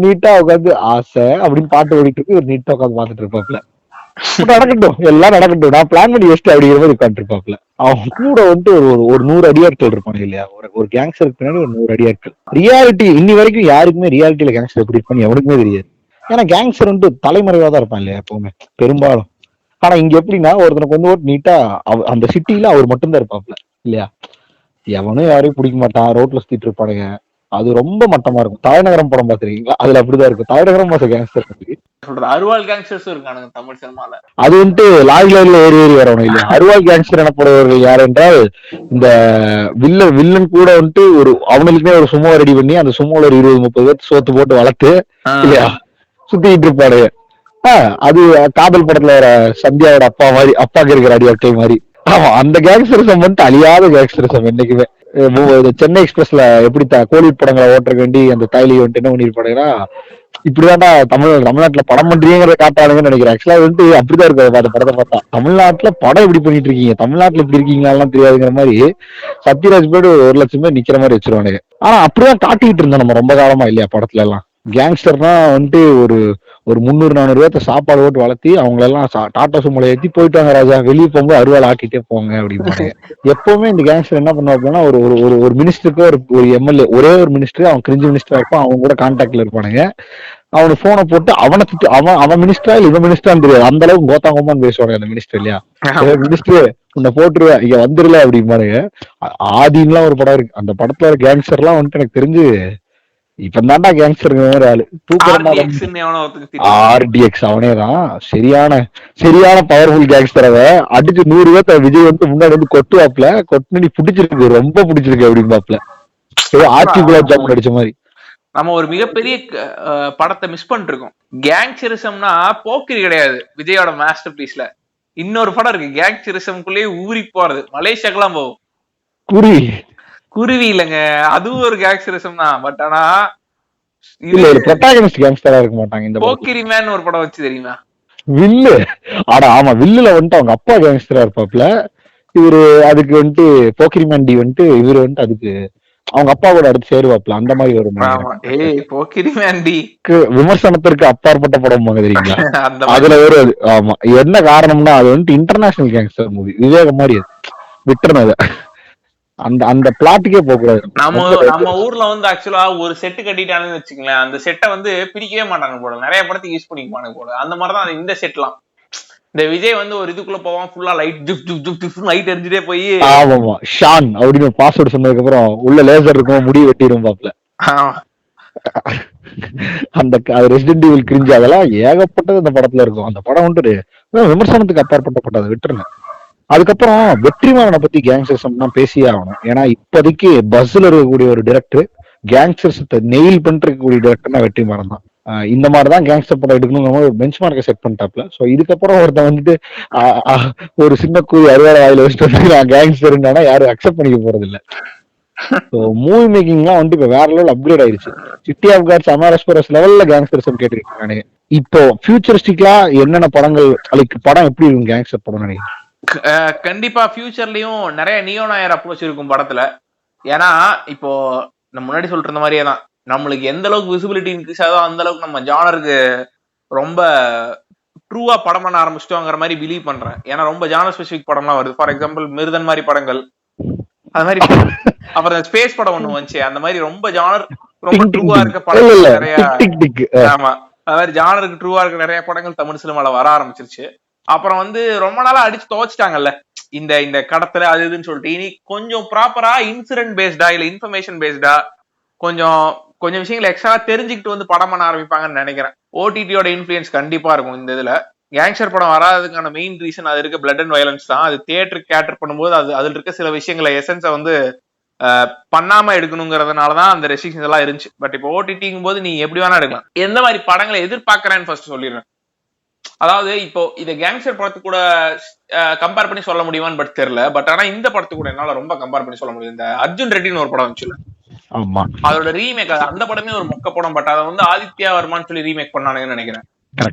நீட்டா உட்காந்து ஆசை அப்படின்னு பாட்டு ஓடிட்டு இருக்கு, ஒரு நீட்டா உட்காந்து பாத்துட்டு இருப்பாப்ல. நடக்கட்டும், எல்லாம் நடக்கட்டும், நான் பிளான் பண்ணி வச்சுட்டு அப்படிங்கிற மாதிரி உட்காந்து இருப்பாப்ல. அவன் கூட வந்துட்டு ஒரு 100 அடியாட்கள் இருப்பாங்க இல்லையா? ஒரு கேங்ஸ்டருக்கு பின்னாடி ஒரு 100 அடியாட்கள். ரியாலிட்டி இன்னி வரைக்கும் யாருக்குமே ரியாலிட்டியில கேங்ஸ்டர் எப்படி இருப்பான்னு எவனுக்குமே தெரியாது. ஏன்னா கேங்ஸ்டர் வந்துட்டு தலைமறைவா தான் இருப்பான் இல்லையா எப்பவுமே பெரும்பாலும். ஆனா இங்க எப்படின்னா ஒருத்தனுக்கு வந்து நீட்டா அந்த சிட்டில அவர் மட்டும்தான் இருப்பாப்ல இல்லையா? எவனும் யாரையும் பிடிக்க மாட்டான், ரோட்ல சுத்திட்டு இருப்பானுங்க. அது ரொம்ப மட்டமா இருக்கும். தலைநகரம் படம் பாத்துருக்கீங்களா? அதுல அப்படிதான் இருக்கும். தலைநகரம் கேங்ஸ்டர் அருவாள் கேங்ஸ்டர்ஸ் இருக்கானுங்க தமிழ் சினிமால. அது வந்துட்டு லாரில ஏறி வரணும் இல்லையா? அருவாள் கேங்ஸ்டர் எனப்படுபவர்கள் யார் என்றால் இந்த வில்லன் கூட வந்துட்டு அவனுக்குமே ஒரு சுமோ ரெடி பண்ணி அந்த சுமோல ஒரு 20-30 பேர் சோத்து போட்டு வளர்த்து இல்லையா சுத்திட்டு இருப்பாரு. அது காதல் படத்துல வர சந்தியாவோட அப்பா மாதிரி, அப்பாக்கு இருக்கிற அடியாட்டை மாதிரி. ஆமா, அந்த கேங்ஸ்டரிசம் வந்துட்டு அழியாத கேங்ஸ்டரிசம் என்னைக்குமே. சென்னை எக்ஸ்பிரஸ்ல எப்படி கோலிவுட் படங்களை ஓட்டுறக்க வேண்டி அந்த தாய்லி வந்துட்டு என்ன பண்ணிருப்பாங்கன்னா, இப்படிதான்டா தமிழ்நாட்டுல படம் பண்றீங்கிற காட்டாளுங்கன்னு நினைக்கிறேன். ஆக்சுவலா வந்துட்டு அப்படிதான் இருக்கும் அந்த படத்தை பார்த்தா. தமிழ்நாட்டுல படம் எப்படி பண்ணிட்டு இருக்கீங்க, தமிழ்நாட்டுல இப்படி இருக்கீங்களாம் தெரியாதுங்கிற மாதிரி சத்யராஜ் பேர் 1 லட்சம் பேர் நிக்கிற மாதிரி வச்சிருவானுங்க. ஆனா அப்படிதான் காட்டிக்கிட்டு இருந்தோம் நம்ம ரொம்ப காலமா இல்லையா படத்துல எல்லாம். கேங்ஸ்டர்னா வந்துட்டு ஒரு 300-400 பேர்த்த சாப்பாடு போட்டு வளர்த்தி அவங்களெல்லாம் டாட்டா சுமலை ஏற்றி போயிட்டாங்க ராஜா, வெளியே போகும்போது அறுவாள் ஆக்கிட்டே போங்க அப்படின்னு. எப்பவுமே இந்த கேங்ஸ்டர் என்ன பண்ணுவா அப்படின்னா ஒரு மினிஸ்டருக்கு ஒரு எம்எல்ஏ, ஒரே ஒரு மினிஸ்டர், அவன் கிரிஞ்சு மினிஸ்டரா இருப்பான், அவங்க கூட கான்டாக்ட்ல இருப்பானுங்க. அவனுக்கு போனை போட்டு அவன் மினிஸ்டரா இல்ல இவன் மினிஸ்டரான்னு தெரியாது, அந்த அளவுக்கு கோத்தாங்கோமான்னு பேசுவாங்க அந்த மினிஸ்டர் இல்லையா? மினிஸ்டர் உன்னை போட்டுருவேன் இங்க வந்துருல அப்படிம்பானுங்க. ஆதின்லாம் ஒரு படம் இருக்கு, அந்த படத்துல ஒரு கேங்ஸ்டர் எல்லாம் வந்துட்டு எனக்கு தெரிஞ்சு இப்ப தாண்டா கேங்ஸ்டர் ஆளு ஆர்டிஎக்ஸ் அவனேதான் சரியான பவர்ஃபுல் கேங்ஸ்டர். அவ அடிச்சு 100 பேர்த்த விஜய் வந்து முன்னாடி வந்து கொட்டுவாப்ல, கொட்டு பிடிச்சிருக்கு, ரொம்ப பிடிச்சிருக்கு அப்படின்பாப்ல. ஆட்சி குலாப் ஜாமுன் அடிச்ச மாதிரி. நம்ம ஒரு மிகப்பெரிய படத்தை மிஸ் பண்ணிட்டு இருக்கோம். கேங்ஸ்டரிசம்னா போக்கிரி கிடையாது விஜயோட மாஸ்டர் பீஸ்ல. இன்னொரு படம் இருக்கு கேங்ஸ்டரிசம்குள்ளேயே ஊறி போறது, மலேசியாக்கெல்லாம் போகும். குருவி இல்லங்க, அதுவும் ஒரு கேங்ஸ்டரிசம் தான். பட் ஆனா கேங்ஸ்டரா இருக்க மாட்டாங்க. இந்த போக்கிரி மேன் ஒரு படம் வச்சு தெரியுமா? வில்லு. ஆமா, வில்லுல வந்துட்டு அவங்க அப்பா கேங்ஸ்டரா இருப்பாப்ல. இவரு அதுக்கு வந்துட்டு போக்கிரி மேன் டி வந்துட்டு இவரு வந்துட்டு அதுக்கு அவங்க அப்பா கூட அடுத்து சேருவாப்ல. அந்த மாதிரி ஒரு போக்கிரி மேன் டி விமர்சனத்திற்கு அப்பாற்பட்ட படம் தெரியுங்களா? அதுல ஒரு ஆமா, என்ன காரணம்னா அது வந்துட்டு இன்டர்நேஷனல் கேங்ஸ்டர் மூவி, விவேகம் மாதிரி விட்டுறத அந்த பிளாட்டுக்கே போக கூடாது. நம்ம ஊர்ல வந்து ஆக்சுவலா ஒரு செட்டு கட்டிட்டாங்கன்னு வச்சுக்கங்களேன், அந்த செட்டை வந்து பிரிக்கவே மாட்டாங்க போல, நிறைய படத்துக்கு யூஸ் பண்ணிக்குவாங்க போல. அந்த மாதிரிதான் இந்த செட்லாம். இந்த விஜய் வந்து ஒரு இதுக்குள்ள போவான், ஃபுல்லா லைட் லைட் எரிஞ்சுட்டே போய் ஆமா ஷான் அப்படின்னு பாஸ்வேர்டு சொன்னதுக்கு அப்புறம் உள்ள லேசர் இருக்கும், முடி வெட்டிடும் பாப்ல. அந்த ரெசிடென்ட் ஈவில் கிரிஞ்சு அதெல்லாம் ஏகப்பட்டது அந்த படத்துல இருக்கும். அந்த படம் வந்துட்டு விமர்சனத்துக்கு அப்பாற்பட்ட படம், அதை விட்டுருங்க. அதுக்கப்புறம் வெற்றிமாறனை பத்தி கேங்ஸ்டர்ஸ் பேசியே ஆகணும். ஏன்னா இப்போதைக்கு பஸ்ல இருக்கக்கூடிய ஒரு டைரக்டர், கேங்ஸ்டர்ஸ் நெயில் பண்ணிருக்கக்கூடிய டைரக்டர்னா வெற்றிமாறன் தான். இந்த மாதிரிதான் கேங்ஸ்டர் படம் எடுக்கணும் ஒரு பெஞ்ச் மார்க்கை செட் பண்ணிட்டாப்ல. சோ இதுக்கப்புறம் ஒருத்தன் வந்துட்டு ஒரு சின்ன கூறி அறுவாடை வாயில வச்சுட்டு வந்து நான் கேங்ஸ்டர்னா யாரும் அக்செப்ட் பண்ணிக்க போறது இல்ல. மூவி மேக்கிங்லாம் வந்துட்டு இப்ப வேற லெவல் அப்கிரேட் ஆயிருச்சு. சிட்டி ஆஃப் காட்ஸ், அமரஸ்பரஸ் லெவல்ல கேங்ஸ்டர்ஸ் கேட்டுக்கிட்டு நானே. இப்போ ஃபியூச்சரிஸ்டிக்கா என்னென்ன படங்கள் படம் எப்படி இருக்கும் கேங்ஸ்டர் படம் நினைக்கிறேன்? கண்டிப்பா ஃபியூச்சர்லயும் நிறைய நியோ நாயர் அப்ரோச் இருக்கும் படத்துல. ஏன்னா இப்போ நம்ம முன்னாடி சொல்ற மாதிரியே தான் நம்மளுக்கு எந்த அளவுக்கு விசிபிலிட்டி இன்க்ரீஸ் ஆகுதோ அந்த அளவுக்கு நம்ம ஜானருக்கு ரொம்ப ட்ரூவா படம் பண்ண ஆரம்பிச்சிட்டோங்கிற மாதிரி பிலீவ் பண்றேன். ஏன்னா ரொம்ப ஜானர் ஸ்பெசிபிக் படம்லாம் வருது. ஃபார் எக்ஸாம்பிள் மிருதன் மாதிரி படங்கள், அது மாதிரி அப்புறம் ஸ்பேஸ் படம் ஒண்ணு வந்துச்சு, அந்த மாதிரி ரொம்ப ஜானர் ரொம்ப ட்ரூவா இருக்க படங்கள் நிறைய. ஆமா, அது மாதிரி ஜானருக்கு ட்ரூவா இருக்க நிறைய படங்கள் தமிழ் சினிமால வர ஆரம்பிச்சிருச்சு. அப்புறம் வந்து ரொம்ப நாளா அடிச்சு துவச்சிட்டாங்கல்ல இந்த இந்த கடத்துல அது இதுன்னு சொல்லிட்டு. இனி கொஞ்சம் ப்ராப்பரா இன்சிடென்ட் பேஸ்டா இல்ல இன்ஃபர்மேஷன் பேஸ்டா கொஞ்சம் கொஞ்சம் விஷயங்களை எக்ஸ்ட்ரா தெரிஞ்சுக்கிட்டு வந்து படம் பண்ண ஆரம்பிப்பாங்கன்னு நினைக்கிறேன். ஓடிடியோட இன்ஃபுளுயன்ஸ் கண்டிப்பா இருக்கும் இந்த இதுல. கேங்ஸ்டர் படம் வராததுக்கான மெயின் ரீசன் அது இருக்க பிளட் அண்ட் வயலன்ஸ் தான். அது தியேட்டருக்கு கேட்டர் பண்ணும்போது அதுல இருக்க சில விஷயங்களை எசன்ஸை வந்து பண்ணாம எடுக்கணுங்கிறதுனாலதான் அந்த ரெஸ்ட்ரிக்ஷன்ஸ் எல்லாம் இருந்துச்சு. பட் இப்போ ஓடிடிங்கும் போது நீ எப்படி வேணா எடுக்கலாம். எந்த மாதிரி படங்களை எதிர்பார்க்கறேன்னு ஃபர்ஸ்ட் சொல்லிடுறேன். அதாவது இப்போ இதை கேங்ஸ்டர் படத்து கூட கம்பேர் பண்ணி சொல்ல முடியுமான்னு பட் தெரியல. பட் ஆனா இந்த படத்து கூட என்னால ரொம்ப கம்பேர் பண்ணி சொல்ல முடியும். இந்த அர்ஜுன் ரெட்டின்னு ஒரு படம் வந்துச்சுல, அதோட ரீமேக். அந்த படமே ஒரு மொக்க படம். பட் அதை வந்து ஆதித்யா வர்மான்னு சொல்லி ரீமேக் பண்ணானுங்கன்னு நினைக்கிறேன்.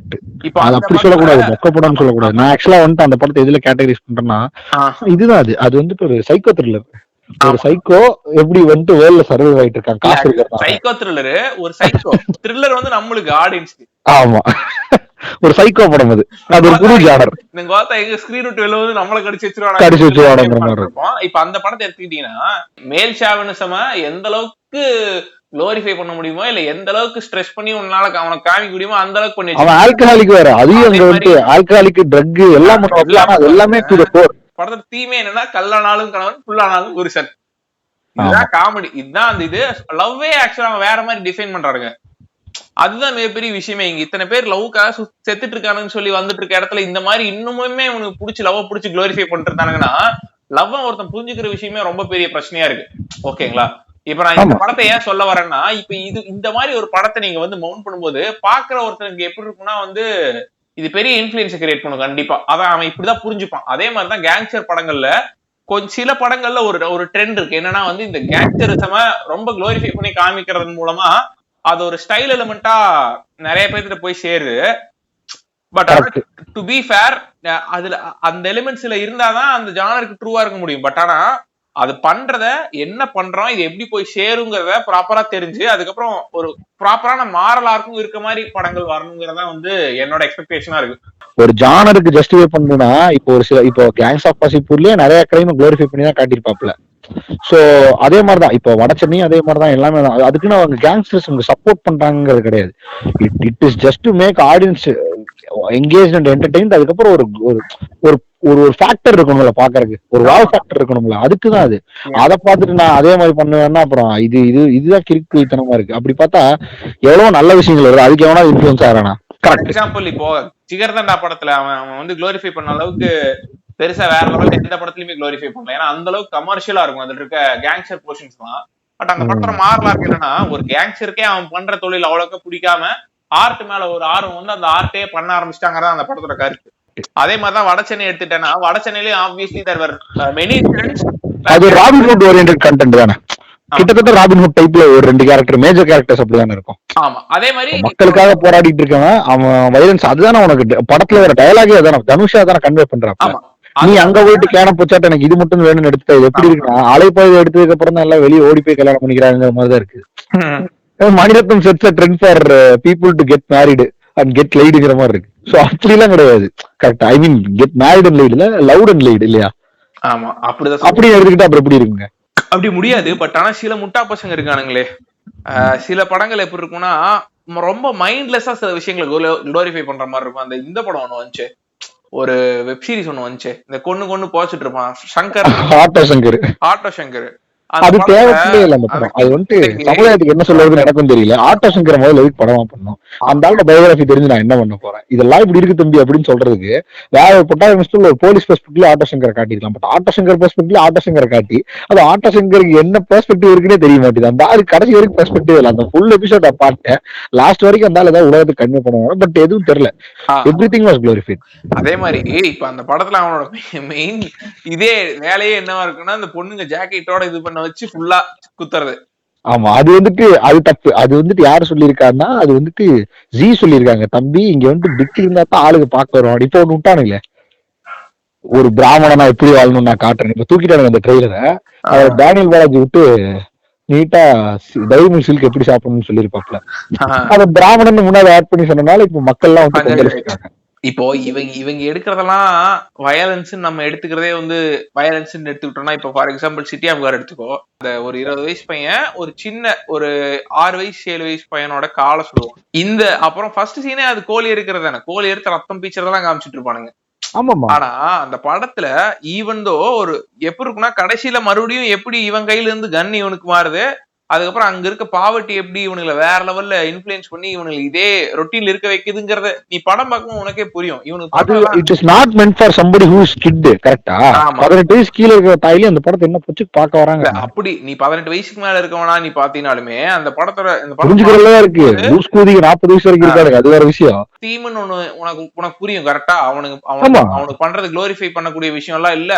இப்ப அப்படி சொல்லக்கூடாது, மொக்க படம்னு சொல்லக்கூடாது. நான் ஆக்சுவலா வந்து அந்த படத்தை எதுல கேட்டகரைஸ் பண்றேன்னா, இதுதான் அது வந்துட்டு ஒரு சைக்கோ த்ரில்லர். ஒரு சைக்கோ எப்படி வந்து வேர்ல்ட்ல சர்வைவ் ஆயிட்டு இருக்காங்க, காசு இருக்காங்க. சைக்கோ த்ரில்லர், ஒரு சைக்கோ த்ரில்லர் வந்து நம்மளுக்கு ஆடியன்ஸ். ஆமா, ஒரு சைக்கோ படம் அது. அது ஒரு புது ஜானர். நீங்க பார்த்தா எங்க ஸ்கிரீன் விட்டு வெளில வந்து நம்மள கடிச்சு வச்சிருவாங்க. இப்ப அந்த படத்தை எடுத்துக்கிட்டீங்கன்னா மேல் ஷாவனிசமா எந்த அளவுக்கு குளோரிஃபை பண்ண முடியுமோ இல்ல எந்த அளவுக்கு ஸ்ட்ரெஸ் பண்ணி உன்னால அவனுக்கு காமிக்க முடியுமோ அந்த அளவுக்கு பண்ணி. அவன் ஆல்கஹாலிக் வேற, அதையும் அங்க வந்து ஆல்கஹாலிக் ட்ரக் எல்லாம் எல்லாமே டு தி கோர். படத்தோட தீமே என்னன்னா கல்லானாலும் கணவன் புல்லானாலும் புருஷன். இதுதான் காமெடி, இதுதான் அந்த இது. லவ்வே ஆக்சுவலா அவன் வேற மாதிரி டிஃபைன் பண்றாங்க. அதுதான் மிகப்பெரிய விஷயமே. இங்க இத்தனை பேர் லவ்க்காக செத்துட்டு இருக்கானுன்னு சொல்லி வந்துட்டு இருக்க இடத்துல இந்த மாதிரி இன்னுமுமே உனக்கு பிடிச்சி லவ் பிடிச்சி குளோரிஃபை பண்ணிட்டு இருந்தாங்கன்னா லவ் ஒருத்தன் புரிஞ்சுக்கிற விஷயமே ரொம்ப பெரிய பிரச்சனையா இருக்கு. ஓகேங்களா? இப்ப நான் இந்த படத்தை ஏன் சொல்ல வரேன்னா, இப்ப இது இந்த மாதிரி ஒரு படத்தை நீங்க வந்து மவுண்ட் பண்ணும்போது பாக்குற ஒருத்தனுக்கு எப்படி இருக்குன்னா வந்து இது பெரிய இன்ஃபுளுன்ஸ் கிரியேட் பண்ணும் கண்டிப்பா. அதான் அவன் இப்படிதான் புரிஞ்சுப்பான். அதே மாதிரிதான் கேங்ஸ்டர் படங்கள்ல கொஞ்சம் சில படங்கள்ல ஒரு ட்ரெண்ட் இருக்கு. என்னன்னா வந்து இந்த கேங்ஸ்டரிசம ரொம்ப குளோரிஃபை பண்ணி காமிக்கிறது மூலமா அது ஒரு ஸ்டைல் எலிமெண்டா நிறைய பேர்கிட்ட போய் சேருது. பட் டு பி ஃபேர், அதுல அந்த எலிமெண்ட்ஸ்ல இருந்தாதான் அந்த ஜானருக்கு ட்ரூவா இருக்க முடியும். பட் ஆனா அது பண்றத என்ன பண்றோம், இது எப்படி போய் சேருங்கிறத ப்ராப்பரா தெரிஞ்சு அதுக்கப்புறம் ஒரு ப்ராப்பரான மாரலாருக்கும் இருக்க மாதிரி படங்கள் வரணுங்கிறதா வந்து என்னோட எக்ஸ்பெக்டேஷனா இருக்கு. ஒரு ஜானருக்கு ஜஸ்டிஃபை பண்ணணும்னா இப்போ ஒரு சில இப்போ கேங்ஸ் ஆஃப் வாசேபூர்லயே நிறைய கிரைம் குளோரிஃபை பண்ணி தான் காட்டியிருப்பாப்ல. சோ அதே மாதிரிதான் இப்போ வடச்சென்னையும் அதே மாதிரிதான் எல்லாமே. அதுக்குன்னு அவங்க கேங்ஸ்டர்ஸ் சப்போர்ட் பண்றாங்கிறது கிடையாது. It is just to make audience engage and entertain. அதுக்கப்புறம் ஒரு ஒரு ஒரு ஃபேக்டர் இருக்கணும்ல பாக்குறதுக்கு, ஒரு வாவ் ஃபேக்டர் இருக்கணும்ல, அதுக்குதான் அது. அதை பார்த்துட்டு நான் அதே மாதிரி பண்ணுவேன்னா அப்புறம் இதுதான் கிறுக்கு வைத்தனமா இருக்கு. அப்படி பார்த்தா எவ்வளவு நல்ல விஷயங்கள் வருது, அதுக்கு எவனா இன்ஃபுளுன்ஸ் ஆகிறானா? கரெக்ட். எக்ஸாம்பிள் இப்போ ஜிகர்தண்டா படத்துல அவன் வந்து குளோரிஃபை பண்ண அளவுக்கு பெருசா வேற லெவல்ல எந்த படத்துலயுமே குளோரிஃபை பண்ணல. ஏன்னா அந்த அளவுக்கு கமர்ஷியலா இருக்கும் அதுல இருக்க கேங்ஸ்டர் போர்ஷன்ஸ் எல்லாம். பட் அந்த படத்துல மாறலா இருக்கு என்னன்னா, ஒரு கேங்ஸ்டருக்கே அவன் பண்ற தொழில் அவ்வளவுக்கு பிடிக்காம ஆர்ட் மேல ஒரு ஆர்வம் வந்து அந்த ஆர்ட்டே பண்ண ஆரம்பிச்சிட்டாங்கதான் அந்த படத்தோட கருத்து. அதே மாதிரிதான் வடச்சென்னை எடுத்துட்டேன்னா வடச்சென்னையிலயும் ஆப்வியஸ்லி தேர் வர் மெனி இன்சிடென்ட்ஸ். அது ராபின்ஹுட் ஓரியன்டட் கண்டென்ட் தானே, கிட்டத்தட்ட ராபின்ஹுட் டைப்ல ஒரு 2 கேரக்டர் மேஜர் கேரக்டர்ஸ் அப்படிதானே இருக்கும். ஆமா, அதே மாதிரி மக்களுக்காக போராடிட்டு இருக்கவன் அவன் வயலன்ஸ். அதுதானே உனக்கு படத்துல வர டயலாகே அதானே, தனுஷா தானே கன்வே பண்றான். நீ அங்க போயிட்டு கேன போச்சாட்ட எனக்கு இது மட்டும் வேணும்னு எடுத்துட்டா இது எப்படி இருக்குன்னா, அலைப்பாய்வு எடுத்ததுக்கு அப்புறம் தான் எல்லாம் வெளியே ஓடி போய் கல்யாணம் பண்ணிக்கிறாங்கிற மாதிரிதான் இருக்கு. Mani Ratnam sets trend for people to get married and get லைடுங்கிற மாதிரி இருக்கு. சோ அப்படி எல்லாம் கிடையாது. Correct, I mean get married and laid இல்ல, லவ் அண்ட் லைட் இல்லையா? ஆமா, அப்படிதான். அப்படி எடுத்துக்கிட்டா அப்புறம் எப்படி இருக்குங்க? அப்படி முடியாது. பட் ஆனா சில முட்டா பசங்க இருக்கானுங்களே, சில படங்கள் எப்படி இருக்கும்னா ரொம்ப மைண்ட்லெஸ்ஸா சில விஷயங்களை குளோரிஃபை பண்ற மாதிரி இருக்கும். அந்த இந்த படம் ஒண்ணு வந்துச்சு, ஒரு வெப் சீரிஸ் ஒண்ணு வந்துச்சு, இந்த கொன்னு போச்சுட்டு இருப்பான் சங்கர், ஆட்டோ சங்கர். அது தேவையே இல்ல அந்த படம். அது வந்துட்டு சமுதாயத்துக்கு என்ன சொல்றதுன்னு எனக்கும் தெரியல. ஆட்டோ சங்கர் முதல்ல எதுக்கு படமா பண்ணோம்? அந்த ஆளோட பயோகிராஃபி தெரிஞ்சு நான் என்ன பண்ண போறேன்? இதெல்லாம் இப்படி இருக்கு தம்பி அப்படின்னு சொல்றதுக்கு வேற ஒரு பொட்டானிஸ்ட்ல ஒரு போலீஸ் பெர்ஸ்பெக்டிவ்ல ஆட்டோ சங்கரை காட்டிருக்கலாம். பட் ஆட்டோ சங்கர் பெர்ஸ்பெக்டிவ்ல ஆட்டோ சங்கரை காட்டி அது ஆட்டோ சங்கருக்கு என்ன பெர்ஸ்பெக்டிவ் இருக்குன்னே தெரிய மாட்டேங்குது. அந்த ஆளு கடைசி வரைக்கும் பெர்ஸ்பெக்டிவ் இல்லை. அந்த ஃபுல் எபிசோட பார்த்தேன், லாஸ்ட் வரைக்கும் அந்த ஆள் ஏதாவது உலகத்துக்கு கன்வே பண்ணுவாங்க. பட் எதுவும் தெரியல, எவ்ரிதிங் வாஸ் குளோரிஃபைட். அதே மாதிரி இப்ப அந்த படத்துல அவனோட மெயின் இதே வேலையே என்னவா இருக்குன்னா, அந்த பொண்ணுங்க ஜாக்கெட்டோட இது பண்ண வச்சு ஃபுல்லா குத்துறது. ஆமா, அது வந்துட்டு அது தப்பு. அது வந்துட்டு யாரு சொல்லியிருக்காருன்னா, அது வந்துட்டு ஜி சொல்லியிருக்காங்க, தம்பி இங்க வந்து பிக் இருந்தா தான் ஆளுக்கு பார்க்க வரும். இப்போ ஒண்ணு விட்டானுங்களே, ஒரு பிராமணனா எப்படி வாழணும்னு நான் காட்டுறேன். இப்ப தூக்கிட்டானுங்க அந்த ட்ரெய்லரை. டேனியல் பாலாஜி விட்டு நீட்டா டைரி சில்க் எப்படி சாப்பிடணும்னு சொல்லியிருப்பாப்ல. ஆஹ் அத பிராமணன் முன்னாடி ஆட் பண்ணி சொன்னனால இப்ப மக்கள் எல்லாம் வந்து கொந்தளிச்சிருக்காங்க. இப்போ இவங்க எடுக்கிறதெல்லாம் வயலன்ஸ் நம்ம எடுத்துக்கிறதே வந்து வயலன்ஸ் எடுத்துக்கிட்டோம்னா, இப்போ for example City of God எடுத்துக்கோ. அந்த ஒரு 20 வயசு பையன் ஒரு சின்ன ஒரு 6 வயசு 7 வயசு பையனோட காலை சொல்லுவோம். இந்த அப்புறம் ஃபர்ஸ்ட் சீனே அது கோழி இருக்கிறதானே, கோழி எடுத்து ரத்தம் பீச்சறதெல்லாம் காமிச்சிட்டு இருப்பானுங்க. ஆமாமா. ஆனா அந்த படத்துல ஈவன் தோ ஒரு எப்படி இருக்குன்னா, கடைசியில மறுபடியும் எப்படி இவன் கையில இருந்து கன் இவனுக்கு மாறுது, அதுக்கப்புறம் அங்க இருக்க பாவர்ட்டி எப்படி இவனுங்களை வேற லெவல்ல இன்ஃபுளுன்ஸ் பண்ணி இவனுக்கு இதே ரொட்டீன்ல இருக்க வைக்குதுங்கிறத நீ படம் பார்க்கும்போது உனக்கே புரியும். அது it is not meant for somebody who is kid, கரெக்ட்டா? 18 வயசு கீழ இருக்கிற தாயில அந்த படத்தை என்ன புடிச்சு பார்க்க வராங்க. அப்படி நீ 18 வயசுக்கு மேல இருக்கவனா நீ பாத்தீனாலுமே அந்த படத்தோட புரிஞ்சுக்கிறதா இருக்கு. லூஸ் கூதிக்கு 40 வயசு வரைக்கும் இருக்காரு, அது வேற விஷயம். தீம்னு ஒண்ணு உனக்கு புரியும் கரெக்டா. அவனுக்கு பண்றது குளோரிஃபை பண்ணக்கூடிய விஷயம் எல்லாம் இல்ல,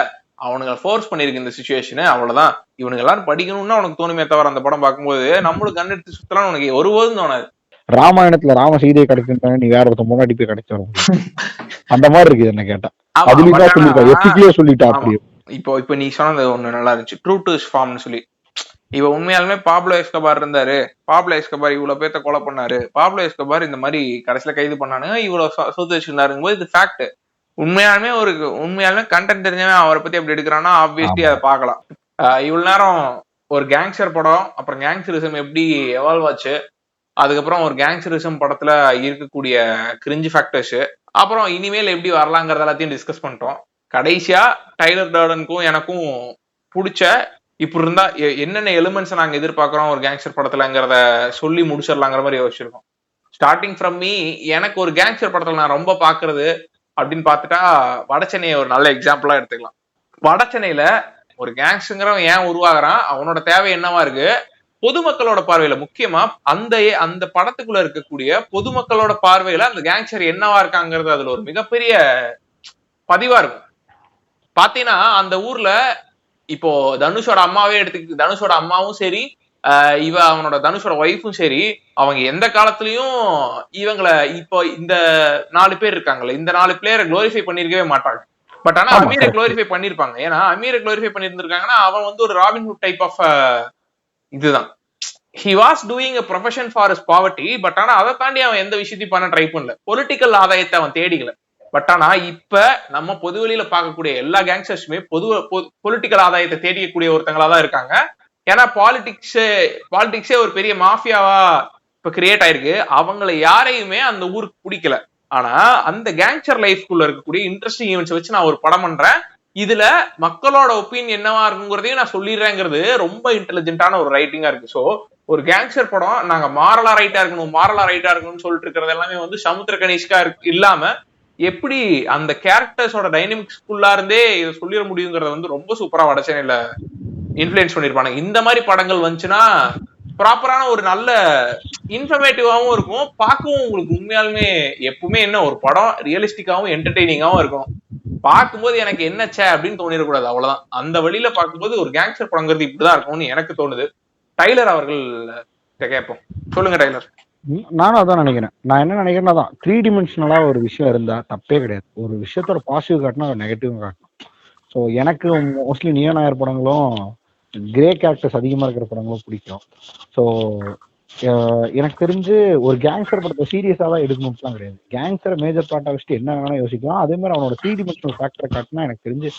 அவனுங்க ஃபோர்ஸ் பண்ணிருக்கு இந்த சிச்சுவேஷன், அவ்வளவுதான். இவனுங்க எல்லாரும் படிக்கணும்னு அவனுக்கு தோணுமே தவிர அந்த படம் பார்க்கும்போது நம்மளுக்கு கண் எடுத்து சுத்தலாம் உனக்கு ஒருபோதும் தோணாது. ராமாயணத்துல ராம சீதையை கிடைக்கின்றாங்க, நீ வேற ஒருத்த முன்னாடி போய் கிடைச்ச அந்த மாதிரி இருக்கு என்ன கேட்டா. அதுலதான் சொல்லிட்டா, எத்திக்கே சொல்லிட்டா. அப்படி இப்போ நீ சொன்னது ஒண்ணு நல்லா இருந்துச்சு, ட்ரூ டு ஹிஸ் ஃபார்ம்னு சொல்லி. இவ உண்மையாலுமே பாப்லோ எஸ்கபார் இருந்தாரு, பாப்லோ எஸ்கபார் இவ்வளவு பேத்த கொலை பண்ணாரு, பாப்லோ எஸ்கபார் இந்த மாதிரி கடைசியில கைது பண்ணானுங்க, இவ்வளவு சொத்து வச்சிருந்தாருங்க போது இது ஃபேக்ட். உண்மையாலுமே கண்டென்ட் தெரிஞ்சவன் அவரை பத்தி அப்படி எடுக்கிறான்னா ஆப்வியஸ்லி அதை பார்க்கலாம். இவ்வளவு நேரம் ஒரு கேங்ஸ்டர் படம், அப்புறம் கேங்ஸ்டரிசம் எப்படி எவால்வ் ஆச்சு, அதுக்கப்புறம் ஒரு கேங்ஸ்டரிசம் படத்துல இருக்கக்கூடிய கிரிஞ்சு ஃபேக்டர்ஸ், அப்புறம் இனிமேல் எப்படி வரலாங்கிறது எல்லாத்தையும் டிஸ்கஸ் பண்ணிட்டோம். கடைசியா டைலர் டர்டனுக்கும் எனக்கும் பிடிச்ச இப்படி இருந்தா என்னென்ன எலிமெண்ட்ஸ் நாங்க எதிர்பார்க்கிறோம் ஒரு கேங்ஸ்டர் படத்துலங்கிறத சொல்லி முடிச்சிடலாங்கிற மாதிரி யோசிச்சிருக்கோம். ஸ்டார்டிங் ஃப்ரம் மீ, எனக்கு ஒரு கேங்ஸ்டர் படத்துல நான் ரொம்ப பாக்குறது அப்படின்னு பார்த்துட்டா வடச்சென்னையை ஒரு நல்ல எக்ஸாம்பிளா எடுத்துக்கலாம். வடச்சென்னையில ஒரு கேங்ஸ்டருங்கிறவன் ஏன் உருவாகிறான், அவனோட தேவை என்னவா இருக்கு, பொதுமக்களோட பார்வையில முக்கியமா அந்த படத்துக்குள்ள இருக்கக்கூடிய பொதுமக்களோட பார்வையில அந்த கேங்ஸ்டர் என்னவா இருக்காங்கிறது அதுல ஒரு மிகப்பெரிய பதிவா இருக்கும். பாத்தீங்கன்னா அந்த ஊர்ல இப்போ தனுஷோட அம்மாவே எடுத்துக்கிட்டு, தனுஷோட அம்மாவும் சரி, அவனோட தனுஷோட ஒய்ஃபும் சரி, அவங்க எந்த காலத்திலயும் இவங்களை இப்போ இந்த 4 பேர் இருக்காங்கல்ல, இந்த 4 பிளேயரை குளோரிஃபை பண்ணிருக்கவே மாட்டாங்க. பட் ஆனா அமீரை குளோரிஃபை பண்ணிருப்பாங்க. ஏன்னா அமீரை குளோரிஃபை பண்ணிருந்திருக்காங்கன்னா அவன் வந்து ஒரு ராபின்ஹுட் டைப் ஆஃப் இதுதான். he was doing a profession for his poverty. But ஆனா அதை தாண்டி அவன் எந்த விஷயத்தையும் பண்ண ட்ரை பண்ணல, பொலிட்டிக்கல் ஆதாயத்தை அவன் தேடிக்கல. பட் ஆனா இப்ப நம்ம பொது வெளியில பார்க்கக்கூடிய எல்லா கேங்ஸ்டர்ஸுமே பொலிட்டிக்கல் ஆதாயத்தை தேடிக்கக்கூடிய ஒருத்தங்களா இருக்காங்க. ஏன்னா பாலிடிக்ஸே ஒரு பெரிய மாஃபியாவா இப்ப கிரியேட் ஆயிருக்கு. அவங்களை யாரையுமே அந்த ஊருக்கு பிடிக்கல. ஆனா அந்த கேங்ஸ்டர் லைஃப்குள்ள இருக்கக்கூடிய இன்ட்ரெஸ்டிங் ஈவெண்ட்ஸ் வச்சு நான் ஒரு படம் பண்றேன், இதுல மக்களோட ஒப்பீனியன் என்னவா இருக்குங்கிறதையும் நான் சொல்லிடுறேங்கிறது ரொம்ப இன்டெலிஜென்ட்டான ஒரு ரைட்டிங்கா இருக்கு. சோ ஒரு கேங்ஸ்டர் படம் நாங்க மாரலா ரைட்டா இருக்கணும்னு சொல்லிட்டு இருக்கிறது எல்லாமே வந்து சமுத்திர கணேஷ்கா இல்லாம எப்படி அந்த கேரக்டர்ஸோட டைனமிக்ஸ்குள்ளா இருந்தே இதை சொல்லிட முடியுங்கிறத வந்து ரொம்ப சூப்பரா வடச்சென்னையில இன்ஃபுளுன்ஸ் பண்ணிருப்பாங்க. இந்த மாதிரி படங்கள் வந்துச்சுன்னா ப்ராப்பரான ஒரு நல்ல இன்ஃபர்மேட்டிவாவும் இருக்கும், பார்க்கவும் உங்களுக்கு உண்மையாலுமே எப்பவுமே என்ன ஒரு படம் ரியலிஸ்டிக்காவும் என்டர்டெய்னிங்காவும் இருக்கும். பார்க்கும்போது எனக்கு என்னச்சே அப்படின்னு தோணிடக்கூடாது, அவ்வளவுதான். அந்த வழியில பார்க்கும்போது ஒரு கேங்ஸ்டர் படங்கிறது இப்படிதான் இருக்கும்னு எனக்கு தோணுது. டைலர் அவர்கள் கேட்போம், சொல்லுங்க டைலர். நானும் அதான் நினைக்கிறேன். நான் என்ன நினைக்கிறேன்னா தான் 3 dimensional ஒரு விஷயம் இருந்தா தப்பே கிடையாது. ஒரு விஷயத்தோட பாசிட்டிவ் காட்டினா ஒரு நெகட்டிவ் காட்டணும். ஸோ எனக்கு மோஸ்ட்லி நியோ நாயர் படங்களும் கிரே கேரக்டர்ஸ் அதிகமா இருக்கிற படங்களும் பிடிக்கும். ஸோ எனக்கு தெரிஞ்சு ஒரு கேங்ஸ்டர் படத்தை சீரியஸா தான் எடுக்கணும்லாம் கிடையாது. கேங்ஸ்டரை மேஜர் பார்ட்டா வச்சுட்டு என்ன வேணா யோசிக்கலாம். அதே மாதிரி அவனோட 3 dimensional ஃபேக்டரை காட்டினா எனக்கு தெரிஞ்சு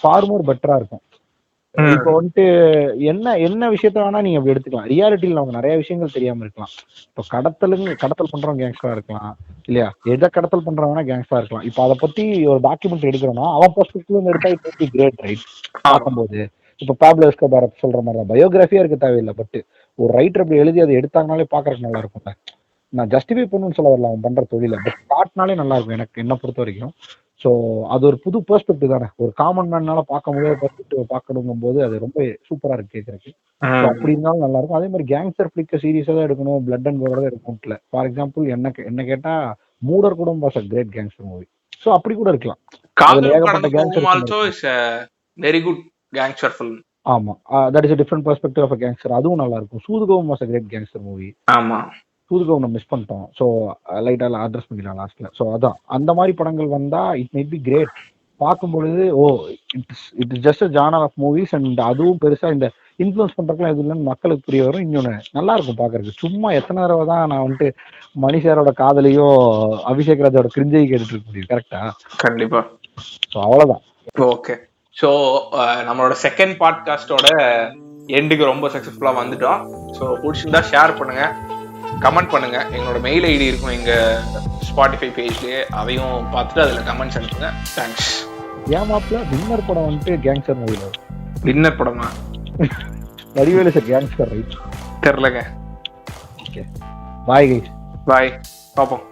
ஃபார் மோர் பெட்டரா இருக்கும். இப்போ வந்துட்டு என்ன விஷயத்த வேணா நீங்க அப்படி எடுத்துக்கலாம். ரியாலிட்டியில நமக்கு நிறைய விஷயங்கள் தெரியாம இருக்கலாம். இப்போ கடத்தல் பண்றவங்க கேங்ஸ்டரா இருக்கலாம் இல்லையா, எதை கடத்தல் பண்றவனா கேங்ஸ்டரா இருக்கலாம். இப்போ அதை பத்தி ஒரு டாக்குமெண்ட் எடுக்கிறோம்னா அவன் பெர்ஸ்பெக்டிவ்ல எடுத்தா it will be great, right? பார்க்கும்போது இப்போ பாப்லோ எஸ்கோபார் சொல்ற மாதிரி தான் பயோகிராஃபியா இருக்க தேவையில்லை. பட் ஒரு ரைட்டர் அப்படி எழுதி அதை எடுத்தாங்கனாலே பாக்குறதுக்கு நல்லா இருக்கும்ல. நான் ஜஸ்டிஃபை பண்ணணும்னு சொல்ல வரல அவன் பண்ற தொழில, பட் காட்டினாலே நல்லா இருக்கும் எனக்கு என்ன பொறுத்த வரைக்கும். ஸோ அது ஒரு புது பெர்ஸ்பெக்டிவ் தானே, ஒரு காமன் மேனால பார்க்க முடியாத பெர்ஸ்பெக்டிவ் பார்க்கணுங்கும் போது அது ரொம்ப சூப்பரா இருக்கு கேட்கறதுக்கு. அப்படி இருந்தாலும் நல்லா இருக்கும். அதே மாதிரி கேங்ஸ்டர் பிளிக்க சீரியஸா தான் எடுக்கணும், பிளட் அண்ட் கோரோட எடுக்கணும். ஃபார் எக்ஸாம்பிள் என்ன கேட்டா Moodar Koodam was a great gangster movie. So அப்படி கூட இருக்கலாம். Very good gangster film. ஆமா, that is a different perspective of a gangster. அதுவும் நல்லா இருக்கும். சூதுகவும் was a great gangster movie. ஆமா, சூதுகவும் நம்ம மிஸ் பண்ணிட்டோம். ஸோ லைட்டா அட்ரஸ் பண்ணிக்கலாம் லாஸ்ட்ல. ஸோ அதான் அந்த மாதிரி படங்கள் வந்தா இட் மைட் பி கிரேட். பார்க்கும் பொழுது it is just a genre of movies. And அதுவும் பெருசா இந்த இன்ஃப்ளூயன்ஸ் பண்றதுலாம் எதுவும் இல்லைன்னு மக்களுக்கு புரிய வரும். இன்னொன்னு நல்லா இருக்கும் பாக்குறதுக்கு. சும்மா எத்தனை தடவை தான் நான் வந்துட்டு மணி சாரோட காதலையும் அபிஷேக் ராஜோட கிரிஞ்சையும் கேட்டுட்டு இருக்க முடியும். கரெக்டா? கண்டிப்பா. ஸோ அவ்வளவுதான். ஓகே. ஸோ நம்மளோட செகண்ட் பாட்காஸ்டோட எண்டுக்கு ரொம்ப சக்ஸஸ்ஃபுல்லா வந்துட்டோம். ஸோ பிடிச்சிருந்தா ஷேர் பண்ணுங்க, கமெண்ட் பண்ணுங்க. எங்களோட மெயில் ஐடி இருக்கும் எங்க ஸ்பாட்டிஃபை பேஜ்லயே, அதையும் பார்த்துட்டு அதுல கமெண்ட்ஸ் அனுப்புங்க. தேங்க்ஸ். ஏமாப்ல வின்னர் படம் வந்துட்டு கேங்ஸ்டர் மூவில வின்னர் படமா? வடிவேலு சார் கேங்ஸ்டர் ரைட் தெரியலங்க. Okay bye guys. பாய், பார்ப்போம்.